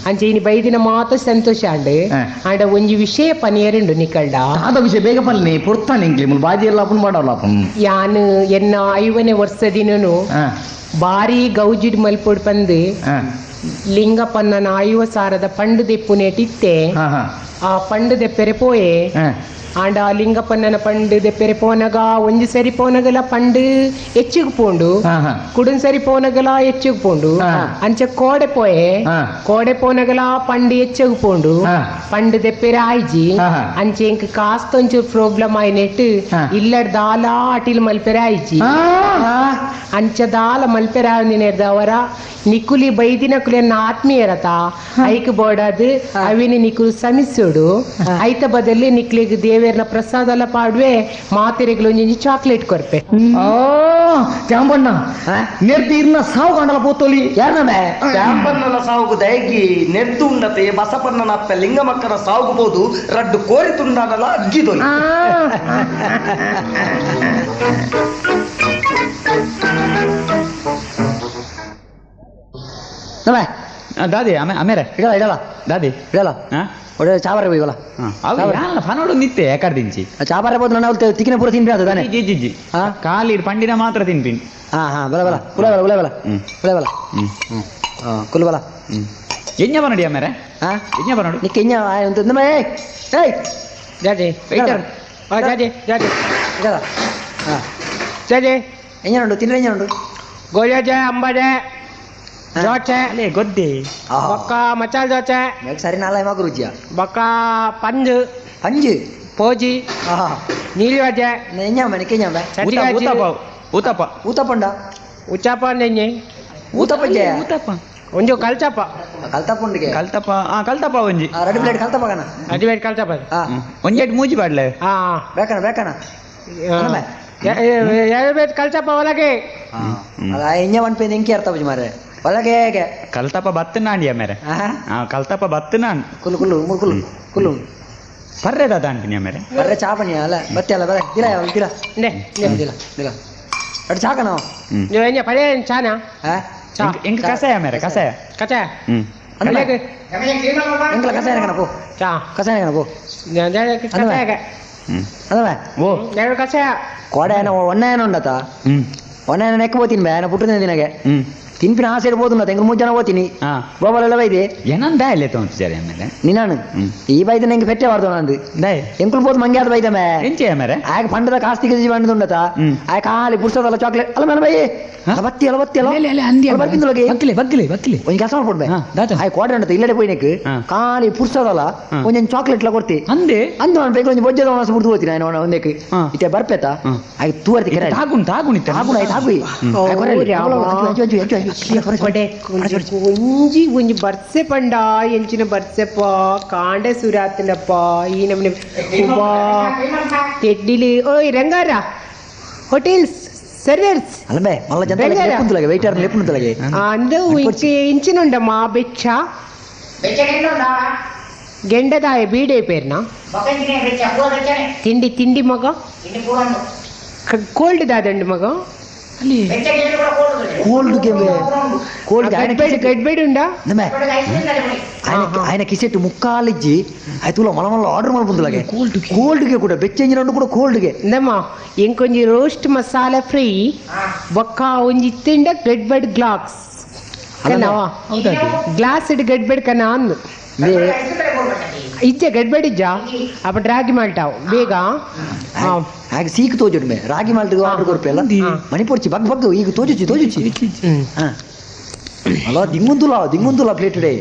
ಅಂಚೆ ಇನಿ ಬೈದಿನ ಮಾತ ಸಂತೋಷ ಅಂಡ ಒಂಜಿ ವಿಷಯ ಪನಿಯರುಂಡು ನಿಕಲ್ಡ ಆದ ವಿಷಯ ಬೇಗ ಪಲ್ನಿ ಪುಡ್ತಾನೆ ಇಂಗ್ಲಿ ಮುಲ್ ಬಾಜಿ ಎಲ್ಲ ಅಪ್ಪನ್ ಮಾಡಲ್ಲ ಅಪ್ಪನ್ ಯಾನು ಎನ್ನ 5ನೇ ವರ್ಷದಿನನು ಬಾರಿ ಗೌಜಿಡ್ ಮಲ್ಪೊಡ್ ಪಂದು ಲಿಂಗಪ್ಪನ 5 ಸಾರದ ಪಂಡು ದೆಪ್ಪುನೇಟಿತ್ತೆ ಆ ಪಂಡು ದೆಪ್ಪೆರೆ ಪೋಯೆ ಆಂಡ ಲಿಂಗಪ್ಪನ ಪಂಡು ದೆಪ್ಪೆರೆ ಪೋನಗ ಒಂಜಿ ಸರಿ ಪೋನಗಲ ಪಂಡು ಹೆಚ್ಚಿಗೆ ಪೋಂಡು ಕುಡುನ್ ಸರಿ ಪೋನಗಲ ಹೆಚ್ಚಿಗೆ ಪೋಂಡು ಅಂಚೆ ಕೋಡೆ ಪೋನಗಲ ಪಂಡು ಹೆಚ್ಚಿಗೆ ಪೋಂಡು ಪಂಡು ದೆಪ್ಪೆರೆ ಆಯ್ಜಿ ಅಂಚೆ ಇಂಕ್ ಕಾಸ್ತೊಂಚೂರು ಪ್ರಾಬ್ಲಮ್ ಆಯ್ನೆಟ್ಟು ಇಲ್ಲಡ್ ದಾಲ ಅಟಿಲ್ ಮಲ್ಪೆರೆ ಆಯ್ಜಿ ಅಂಚ ದಾಲ ಮಲ್ಪೆರೆ ಆವರ ನಿಕುಲಿ ಬೈದಿನಕುಲೆನ್ನ ಆತ್ಮೀಯರತ ಐಕ್ ಬೋಡದು ಅವಿನಿ ನಿಕುಲು ಸಮಿಸುಡು ಐತ ಬದಲಿ ನಿಕ್ಲಿಗೆ ದೇವೇರ್ನ ಪ್ರಸಾದ ಎಲ್ಲ ಪಾಡ್ವೆ ಮಾತೆರೆಗಳು ಒಂಜಿ ಚಾಕ್ಲೇಟ್ ಕೊರ್ಪೆ ಚಾಂಬಣ್ಣ ನೆರ್ತೀರ್ನ ಸಾವು ಕಾಣಲ್ಲ ಪೋತೋಲಿ ಯಾರೇ ಚಾಂಪನ್ನನ ಸಾವುಗು ದಯಗಿ ನೆರ್ದುಂಡತೆ ಬಸಪನ್ನನ ಅಪ್ಪ ಲಿಂಗಮಕ್ಕನ ಸಾವುಗು ಬೋದು ರಡ್ಡು ಕೋರಿ ತುಂಡಾನಲ್ಲ ಅಜ್ಜಿದೊಲಿ ದಾದಿ ಆಮೇಲೆ ಇಡಲ್ಲ ದಾದಿ ಇಡಲ್ಲ ಒಳ್ಳೆ ಚಾಬಾರೆ ಹೋಯ್ವಲ್ಲ ಫನೋಡು ನಿತ್ತೆ ಯಾಕರ್ದಿಂಚಿ ಚಾಬಾರೆ ಬೋದು ನಾನು ತಿಕ್ಕಿನ ಪೂರ ತಿನ್ಬಿ ಅದು ತಾನೆ ಜಿ ಜಿ ಕಾಲಿ ಪಂಡಿನ ಮಾತ್ರ ತಿನ್ಪಿನ್ ಬಲ ಬಲ ಉಳೆ ಬಲ ಕುಲು ಬಲ ಎಂಜ ಬನಡಿ ಆಮೇಲೆ ಎಂಜ ಬನಡು ನಿಕ್ಕ ಎಂಜ ಅಂತ ಏಯ್ ಜಾಜೆ ವೇಟರ್ ಜಾಜೆ ಜಾಜೆ ಇದಲ್ಲ ಜಾಜೆ ಎಂಜ ನೋಡು ತಿನ್ರೆ ಎಂಜ ನೋಡು ಗೋಜೆ ಅಂಬಜೆ ಜೋಚೆ ಅಲ್ಲೇ ಗೊದ್ದೆ ಬೊಕ್ಕ ಮಚಾಲ್ ಜೋಚೆ ಸರಿ ನಾಳೆ ಮಗ ರುಚಿಯ ಬೊಕ್ಕ ಪಂಜು ಅಂಜು ಪೋಜಿ ನೀಲಿ ವಜೆ ಎಂಜ ಮನೆ ಕೆಂಜ ಊತಪ್ಪ ಊತಪ್ಪಂಡ ಉಚ್ಚಾಪ ನೆಂಜೆ ಊತಪ್ಪಂಜೆ ಊತಪ್ಪ ಒಂಜು ಕಲ್ಚಪ್ಪ ಕಲ್ತಪ್ಪಂಡಿಗೆ ಕಲ್ತಪ್ಪ ಒಂಜಿ ರೆಡ್ ಪ್ಲೇಟ್ ಕಲ್ತಪ್ಪ ಕಣ ಅದಿವೇಟ್ ಕಲ್ಚಪ್ಪ ಒಂಜೆಟ್ ಮೂಜಿ ಬಾಡ್ಲೆ ಬೇಕಣ ಎರಡು ಬೇಟ್ ಕಲ್ಚಪ್ಪ ಒಳಗೆ ಎಂಜ ಒನ್ ಪೇನ್ ಎಂಕಿ ಅರ್ಥ ಮಾರೆ ಒಳಗೆ ಹೇಗೆ ಕಲ್ತಪ್ಪ ಬತ್ತನಾಂಡಿ ಆಮೇಲೆ ಕಲ್ತಪ್ಪ ಬತ್ತನಾಂಡ್ ಕುಲ್ಲು ಬರ್ರೆ ದಾದ ಅಂಟಿನಿ ಆಮೇಲೆ ಬರ್ರೆ ಚಾಪಣಿ ಅಲ್ಲ ಬತ್ತೆ ಅಲ್ಲ ಬರ ದಿಲ ಅಡ್ ಚಾಕ ನಾವು ನೀವು ಎಂಜ ಪಡೆ ಚಾನಾ ಎಂಕ ಕಸಾಯ ಆಮೇಲೆ ಕಸಾಯ ಎಂಕಲ ಕಸಾಯ ಕಣಪು ಕಸಾಯ ಕಣಪು ಅದಲ್ಲ ಓ ಎರಡು ಕಸಾಯ ಕೋಡೆ ಒಣ್ಣೆನ ಉಂಡತ ಒಣ್ಣೆನ ನೆಕ್ಕ ಹೋತೀನಿ ಬೇ ನಾ ಪುಟ್ಟಿನ ದಿನಗೆ ತಿನ್ಪಿನ ಆಸೆ ಇರ್ಬೋದು ನಾ ತೆಂಗು 3 ಜನ ಹೋಗ್ತೀನಿ ಗೋಬಾಲೆಲ್ಲ ಬೈದೆ ಏನಂದ ಅಲ್ಲೇ ತೊಗೊಂತಿದ್ದಾರೆ ಆಮೇಲೆ ನೀನಾನು ಈ ಬೈದ ನಂಗೆ ಪೆಟ್ಟೆ ಮಾಡ್ದು ನಂದು ಎಂಕುಲ್ ಬೋದು ಮಂಗೆ ಆದ ಬೈದ ಮೇ ಎಂಚೆ ಆಮೇಲೆ ಆಗ ಪಂಡದ ಕಾಸ್ತಿಗೆ ಬಂದು ಉಂಡತ ಆಗ ಖಾಲಿ ಪುಸ್ತಕಲ್ಲ ಚಾಕ್ಲೇಟ್ ಅಲ್ಲ ಮೇಲೆ ಬೈ ಬತ್ತಿ ಬರ್ತಿಂದೊಳಗೆ ಬಕ್ಕಿಲೆ ಒಂದ್ ಕೆಲಸ ಮಾಡ್ಕೊಡ್ಬೇ ಆಯ್ ಕೋಟೆ ಉಂಡತ ಇಲ್ಲಡೆ ಪೋಯ್ನಕ್ ಖಾಲಿ ಪುಸ್ತಕಲ್ಲ ಒಂದೊಂದು ಚಾಕ್ಲೇಟ್ ಲ ಕೊಡ್ತಿ ಅಂದೆ ಅಂದು ನಾನು ಬೇಕು ಒಂದು ಬೊಜ್ಜದ ಒಣಸ ಬಿಡ್ತು ಹೋಗ್ತೀನಿ ನಾನು ಒಂದಕ್ಕೆ ಇತ್ತೆ ಬರ್ಪೇತ ಆಯ್ ತೂರ್ತಿ ಕೆರೆ ತಾಗುಣಿತ್ತೆ ಒಂಜಿ ಒಂಜಿ ಬರ್ಸೆ ಪಂಡ ಎಂಚಿನ ಬರ್ಸೆಪ್ಪ ಕಾಂಡೆ ಸುರಾತ್ನಪ್ಪ ಈ ನಮ್ನೆ ತೆಡ್ಡಿಲಿ ಓಯ್ ರಂಗಾರ ಹೋಟೆಲ್ಸ್ ಸರ್ವರ್ಸ್ ಅಲ್ಲೇ ಮಲ್ಲ ಜನ ಲೆಪ್ಪುಂತಲಗೆ ವೆಯ್ಟರ್ ಲೆಪ್ಪುಂತಲಗೆ ಅಂದು ಇಂಚಿನುಂಡಮ್ಮ ಬೆಚ್ಚ ಗೆಂಡದಾಯ ಬೀಡೆ ಪೇರ್ನ ತಿಂಡಿ ಮಗ ಕೋಲ್ಡ್ ದಾದಂಡು ಮಗ ಗಡ್ಬೇಡಿ ಉಂಡ ఆయన కిసెట్టు ముక్కాలిచ్చి అయితే మళ్ళీ ఆర్డర్ ಮಾಡ್ಬಂದಲಾಗೆ ಕೋಲ್ಡ್ಗೆ ಕೂಡ ಬೆಚ್ಚಂಜಿನ ಕೂಡ ಕೋಲ್ಡ್ಗೆ ಇಂದಮ್ಮ ಇಂಕೊಂಜಿ ರೋಸ್ಟ್ ಮಸಾಲಾ ಫ್ರೈ ಬೊಕ್ಕ ಒಂಜಿ ತಿಂಡ ಗಡ್ಬಡ್ ಗ್ಲಾಸ್ ಕನ್ನವಾ ಗ್ಲಾಸ್ ಇಡ್ ಗಡ್ಬಡ್ ಕನ್ನ ಅಂದು ಇಜ್ಜೆ ಗಡ್ಬಡಿಜ್ಜ ಅಪ್ಪ ರಾಗಿ ಮಾಲ್ಟಾವ್ ಬೇಗ ಹಾಗೆ ಸೀಕ್ ತೋಜುಡ್ ಮೇ ರಾಗಿ ಮಾಲ್ಟಿಗೆ ಆರ್ಡರ್ ಕೊರ್ಪೆಲ್ಲ ಮಣಿಪುರ್ಚಿ ಬಗ್ ಈಗ ತೋಜುಚ್ಚಿ ಅಲ್ಲ ದಿಂಗುಂದುಲ ಪ್ಲೇಟ್ ಡೇ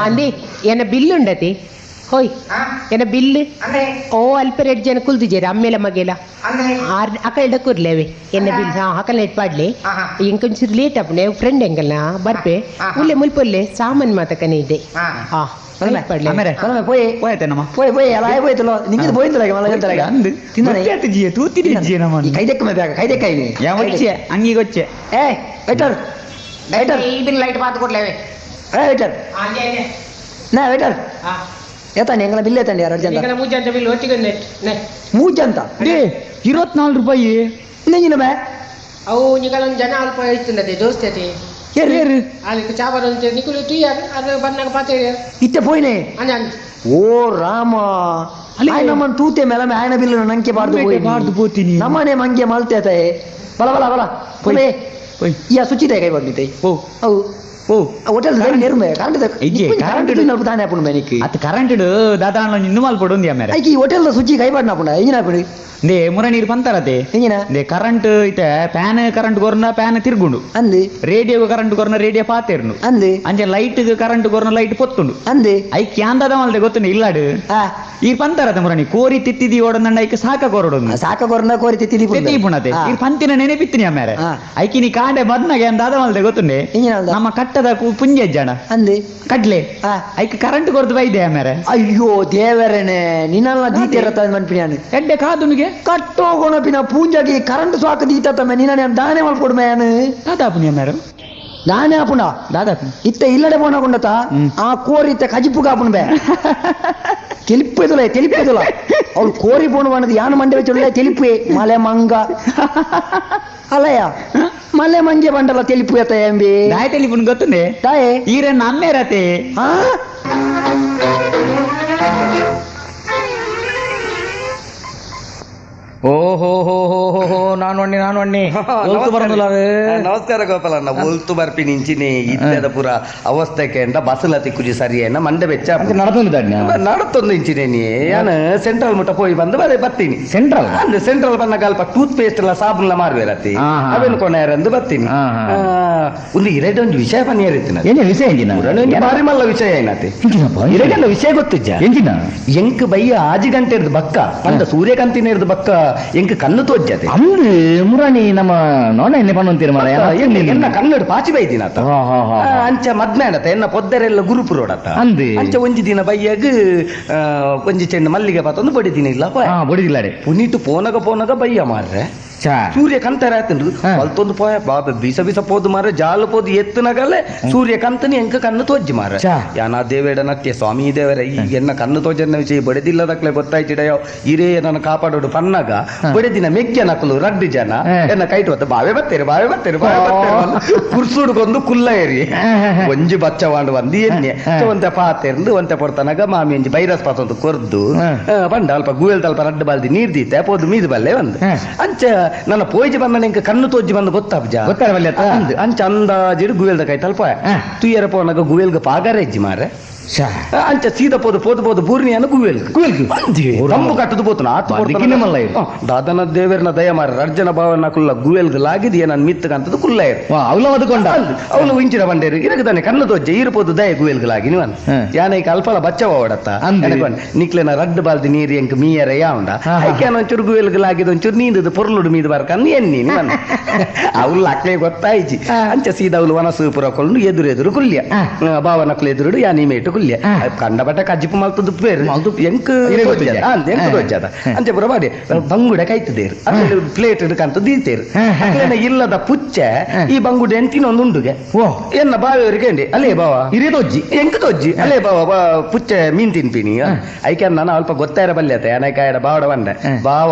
ಅಂದಿ ಎನ್ನ ಬಿಲ್ ಉಂಡತಿ ಹೋಯ್ ಎನ್ನ ಬಿಲ್ ಓ ಅಲ್ಪ ರೆಡ್ ಜನ ಕುಲ್ದಿಜೇರಿ ಅಮ್ಮೆಲ ಮಗೆಲ ಅಕಲ್ಡ ಕೂರ್ಲೇವೆ ಎನ್ನ bill Akal net ಪಾಡ್ಲಿ ಇಂಕೊಂಚೂರು late ಅಪ್ಪನೆ friend ಎಂಗಲ್ನ ಬರ್ಪೆ ಉಲ್ಲೆ ಮುಲ್ಪೊಲ್ಲೆ ಸಾಮಾನ್ ಮಾತಕನೆ ಇದೆ ಲೈಟ್ ಪಾತ್ ಕೊಡ್ಲೇವೆ ಏತಾನೆ ಎಂಗಳ ಬಿಲ್ ಏತಾನೆ 2 ಜನ ಮೂಜಂತ ಬಿಲ್ ಒಟ್ಟಿಗೆ ಮೂಜಂತ 24 ರೂಪಾಯಿ ನೆಂಜಿನ ಬೇ ಅವು ನಿಗಳೊಂದು ಜನ ಅಲ್ಪ ಇರ್ತದೆ ದೋಸ್ತತೆ ಏರು ಅದಕ್ಕೆ ಚಾವರ ಅಂತ ನಿಕುಲು ತುಯ್ಯ ಅದು ಬಂದಾಗ ಪಾತೇರಿ ಇತ್ತೆ ಪೋಯ್ನೆ ಓ ರಾಮ ನಮ್ಮನ್ ತೂತೆ ಮೇಲೆ ಆಯನ ಬಿಲ್ ನಂಗೆ ಬಾರ್ದು ಹೋಗ್ತೀನಿ ನಮ್ಮನೆ ಮಂಗೆ ಮಲ್ತೇತೆ ಬಲ ಬಲ ಬಲ ಪೋಯ್ ಯಾ ಸುಚಿತೆ ಕೈ ಬಂದಿತ್ತೆ ಓ ಅವು ಓ ಹೋಟೆಲ್ ನೇರ್ಮೆ ಕರೆಂಟ್ ತಾನೆ ಹಾಪುಂಡು ಮೇನಿಕ್ ಅತ್ ಕರೆಂಟ್ ದಾದಾನ ಇನ್ನು ಮಲ್ಪಡು ಮೇರೆ ಐಕಿ ಹೋಟೆಲ್ ಸುಚ್ಚಿ ಕೈ ಬಾಡ್ನ ಹಾಪುಂಡ ಎಂಜಿನ ಹಾಪುಡು ದೇ ಮುರ ನೀರು ಪಂತಾರತೆ ಎಂಜಿನ ದೇ ಕರೆಂಟ್ ಐತೆ ಫ್ಯಾನ್ ಕರೆಂಟ್ ಕೊರ್ನ ಫ್ಯಾನ್ ತಿರ್ಗುಂಡು ಅಂದು ರೇಡಿಯೋ ಕರೆಂಟ್ ಕೊರ್ನ ರೇಡಿಯೋ ಪಾತೇರ್ನು ಅಂದು ಅಂಚೆ ಲೈಟ್ ಕರೆಂಟ್ ಕೊರ್ನ ಲೈಟ್ ಪೊತ್ತುಂಡು ಅಂದು ಐ ಕ್ಯಾಂದದ ಮಲ್ದೆ ಗೊತ್ತುಂಡು ಇಲ್ಲಾಡು ಈ ಪಂತಾರತೆ ಮುರಣಿ ಕೋರಿ ತಿತ್ತಿದಿ ಓಡಂದಂಡ ಐಕೆ ಸಾಕ ಕೊರಡೊಂದು ಸಾಕ ಕೊರ್ನ ಕೋರಿ ತಿತ್ತಿದಿ ಪುಣತೆ ಈ ಪಂತಿನ ನೆನೆಪಿತ್ತಿನಿ ಆಮೇಲೆ ಐಕಿ ನೀ ಕಾಂಡೆ ಬದ್ನಾಗೆ ಅಂದಾದ ಮಲ್ದೆ ಗೊತ್ತುಂಡೆ ನಮ್ಮ ಕಟ್ಟದ ಪುಂಜೆ ಜನ ಅಂದು ಕಡ್ಲೆ ಐಕೆ ಕರೆಂಟ್ ಕೊರ್ದು ಬೈದೆ ಆಮೇಲೆ ಅಯ್ಯೋ ದೇವರೇನೆ ನಿನ್ನ ದೀತಿರತ್ತ ಮನ್ಪಿನಿ ಎಡ್ಡೆ ಕಾದುನಿಗೆ ಕಟ್ಟೋಗೋಣ ಪಿನ ಪೂಂಜಾಗಿ ಕರೆಂಟ್ ಸಾಕು ದೀತತ್ತಮ್ಮ ನಿನ್ನ ದಾನೆ ಮಲ್ಕೊಡ್ಮೆ ದಾದಾಪುನಿ ಆಮೇಲೆ ದಾನೆ ಆಪುಣ ದಾದಾಪು ಇತ್ತ ಇಲ್ಲಡೆ ಬೋನಕೊಂಡತ ಆ ಕೋರಿ ಇತ್ತ ಕಜಿಪ್ಪು ಕಾಪುಣ ಬೇ తెలిపేదుల ಅವಳು ಕೋರಿ ಬೋಣ ಬಣ್ಣದ ಯಾನು ಮಂಡೆ ವೆಚ್ಚ తెలిపే ಮಲೆ ಮಂಗ ಅಲ್ಲಯ್ಯ ಮಲೆ ಮಂಗೆ ಬಂಡಲ್ಲ తెలిపు ಎತ್ತ ಎಂಬಿ ದಾಯ ಟೆಲಿಫೋನ್ ಗೊತ್ತುಂಡೆ ದಾಯೆ ಈರ ನಮ್ಮೆ ರತೆ ಓಹೋ ನಾನು ನಮಸ್ಕಾರ ಗೋಪಾಲಣ್ಣ ಒಲ್ತು ಬರ್ಪಿ ನಿಂಚಿನಿ ಇತ್ತದ ಪುರ ಅವಸ್ಥೆಗೆ ಎಂಡ ಬಸ್ಸುಲ ತಿಕ್ಕುಜಿ ಸರಿಯನ್ನ ಮಂಡೆ ಬೆಚ್ಚ ನಡತೊಂದು ಇಂಚಿನೇನಿ ಯಾನು ಸೆಂಟ್ರಲ್ ಮುಟ್ಟ ಪೋಯಿ ಬಂದು ಬರ್ತೀನಿ ಸೆಂಟ್ರಲ್ ಬಂದ ಅಲ್ಪ ಟೂತ್ ಪೇಸ್ಟ್ ಎಲ್ಲ ಸಾಬೂನ್ಲ ಮಾರ್ಬೇರತ್ತಿ ಅವೇನು ಕೊನೆಯರಂದು ಬರ್ತೀನಿ ಒಂದು ಇರೆಡೊಂದು ವಿಷಯ ಬನ್ನಿ ಏನೇ ವಿಷಯ ಬಾರಿ ಮಲ್ಲ ವಿಷಯ ಏನತಿ ಇರೆಡೆಲ್ಲ ವಿಷಯ ಗೊತ್ತಿಜ್ಜ ಎಂಕ್ ಬಯ್ಯ ಆಜಿ ಗಂಟೆ ಇರ್ದು ಬಕ್ಕ ಪಂಡ ಸೂರ್ಯಕಾಂತಿನ ಇರ್ದು ಬಕ್ಕ ಎಂಕ್ ಕಣ್ಣು ತೋಜ್ಜತೆ ಅಂದ್ರೆ ಮುರಾಣಿ ನಮ್ಮ ನೋಡ ಎಣ್ಣೆ ಪಣ್ಣಂತೀರ ಮಾರ ಎನ್ನ ಕನ್ನಡ ಪಾಚಿ ಬೈದಿನತ ಅಂಚ ಮದ್ಮೇನತ ಎನ್ನ ಪೊದ್ದರೆಲ್ಲ ಗುರುಪುರೋಡತ ಅಂಚ ಒಂಜಿ ದಿನ ಬಯ್ಯಾಗ ಒಂಜಿ ಚೆಂಡು ಮಲ್ಲಿಗೆ ಪಾತೊಂದು ಬಡಿದಿನ ಇಲ್ಲ ಬಡಿದಿಲ್ಲ ಪುನೀಟು ಪೋನಗ ಬಯ್ಯ ಮಾರ್ರೆ ಸೂರ್ಯ ಕಂತರ ಆತಂಡು ಅಲ್ತೊಂದು ಪೋಯ ಬಾಬೆ ಬೀಸ ಪೋದು ಮಾರ ಜಾಲು ಪೋದು ಎತ್ತನಗಲೆ ಸೂರ್ಯ ಕಂತನಿ ಎಂಕ ಕಣ್ಣು ತೋಜ್ಜಿ ಮಾರ ಯಾನ ದೇವೇಡ ನಕ್ಕೆ ಸ್ವಾಮಿ ದೇವರ ಈ ಎನ್ನ ಕಣ್ಣು ತೋಜನ್ನ ವಿಷಯ ಬಡಿದಿಲ್ಲದಕ್ಲೆ ಗೊತ್ತಾಯ್ತಿಡೆಯೋ ಹಿರೇ ನನ್ನ ಕಾಪಾಡೋಡು ಪನ್ನಗ ಬಡಿದಿನ ಮೆಗ್ಗೆ ನಕಲು ರಡ್ಡು ಜನ ಎನ್ನ ಕೈಟ್ ಹೊತ್ತ ಬಾವೆ ಬತ್ತೇರು ಕುರ್ಸುಡ್ಗೊಂದು ಕುಲ್ಲ ಏರಿ ಒಂಜಿ ಬಚ್ಚವಾಂಡು ಒಂದಿ ಎಣ್ಣೆ ಒಂತೆ ಪಾತೆರ್ದು ಒಂತೆ ಪೊಡ್ತನಗ ಮಾಮಿ ಒಂಜಿ ಬೈರಸ್ ಪಾತೊಂದು ಕೊರ್ದು ಬಂಡ ಅಲ್ಪ ಗುವೆಲ್ ತಲ್ಪ ರಡ್ಡು ಬಾಲ್ದಿ ನೀರ್ ದೀತೆ ಪೋದು ಮೀದು ಬಲ್ಲೆ ಒಂದು ಅಂಚ ನನ್ನ ಪೋಯ್ಜಿ ಬಂದ ಎಂಕ ಕಣ್ಣು ತೋಜ್ಜಿ ಬಂದು ಗೊತ್ತಾಬ್ಜ ಅಂಚ ಅಂದಾಜಿಡು ಗುವೆಲ್ದ ಕೈ ತಲ್ಪ ತುಯ್ಯರ ಪೋನಗ ಗುವೆಲ್ಗ ಪಾಗಾರೆಜ್ಜಿ ಮಾರೆ ಅಂಚ ಸೀದ ಪೋದು ಬೂರ್ನಿಯನ್ನು ಗುವೆಲ್ಗು ಕಟ್ಟದು ಪೋತು ದಾದನ ದೇವರನ ದಯ ಮಾರ ರರ್ಜನ ಭಾವನ ಕುಲ್ಲ ಗುವೆಲ್ಗ ಲಾಗಿದ್ ಏನನ್ ಮಿತ್ತಗಂತದ್ದು ಕುಲ್ಲ ಅವನು ಇಂಚಿನ ಬಂಡೇರು ಇರಗ ತಾನೆ ಕಣ್ಣು ತೋಜ್ಜೆ ಇರ್ಬೋದು ದಯ ಗುವೆಲ್ಗ ಲಾಗಿ ನೀವನ್ ಯಾನೈಕ ಅಲ್ಪಲ ಬಚ್ಚವ ಓಡತ್ತ ನಿಕ್ಲೆನ ರಡ್ಡು ಬಾಲ್ದಿ ನೀರು ಎಂಕ್ ಮೀಯರ ಯಾವಂಡ ಐಕ್ಯಾನ ಒಂಚೂರು ಗುವೆಲ್ಗ ಲಾಗಿದ್ ಒಂಚೂರು ನೀಂದದು ಪೊರ್ಲುಡು ಮೀದು ಬರ್ಕಂದು ಎನ್ನಿ ನೀವನ್ ಅವ್ಲು ಅಕ್ಲೆ ಗೊತ್ತಾಯ್ಜಿ ಅಂಚ ಸೀದ ಅವಳು ವನಸು ಪುರಕೊಂಡು ಎದುರು ಕುಲ್ಯ ಭಾವನಕ್ಲು ಎದುರುಡು ಯಾನಿ ಮೇಟು ಕಂಡಪಟ್ಟ ಕಜ್ಜಿಪ್ಪು ಮಲ್ತದ್ದು ಬೇರೆ ಎಂಕ್ ಗೊಜ್ಜದ ಅಂಚೆ ಪುರ ಬಾಡಿ ಬಂಗುಡೆ ಕೈತದೇರು ಪ್ಲೇಟ್ ಹಿಡ್ಕಂತ ದೀತೇರು ಇಲ್ಲದ ಪುಚ್ಚ ಈ ಬಂಗುಡೆ ಎಂತಿನೊಂದು ಉಂಡುಗೆ ಎನ್ನ ಬಾವಿಯವರಿಗೆ ಅಲ್ಲೇ ಬಾವ ಹಿರಿದೊಜ್ಜಿ ಎಂಕ್ ತೊಜ್ಜಿ ಅಲ್ಲೇ ಬಾವ ಪುಚ್ಚ ಮೀನ್ ತಿನ್ಪಿನಿ ಐಕೆ ನಾನು ಅಲ್ಪ ಗೊತ್ತಾಯಿರ ಬಲ್ಯತೆ ಅನಕಾಯಡ ಬಾವಡ ಬಂಡೆ ಬಾವ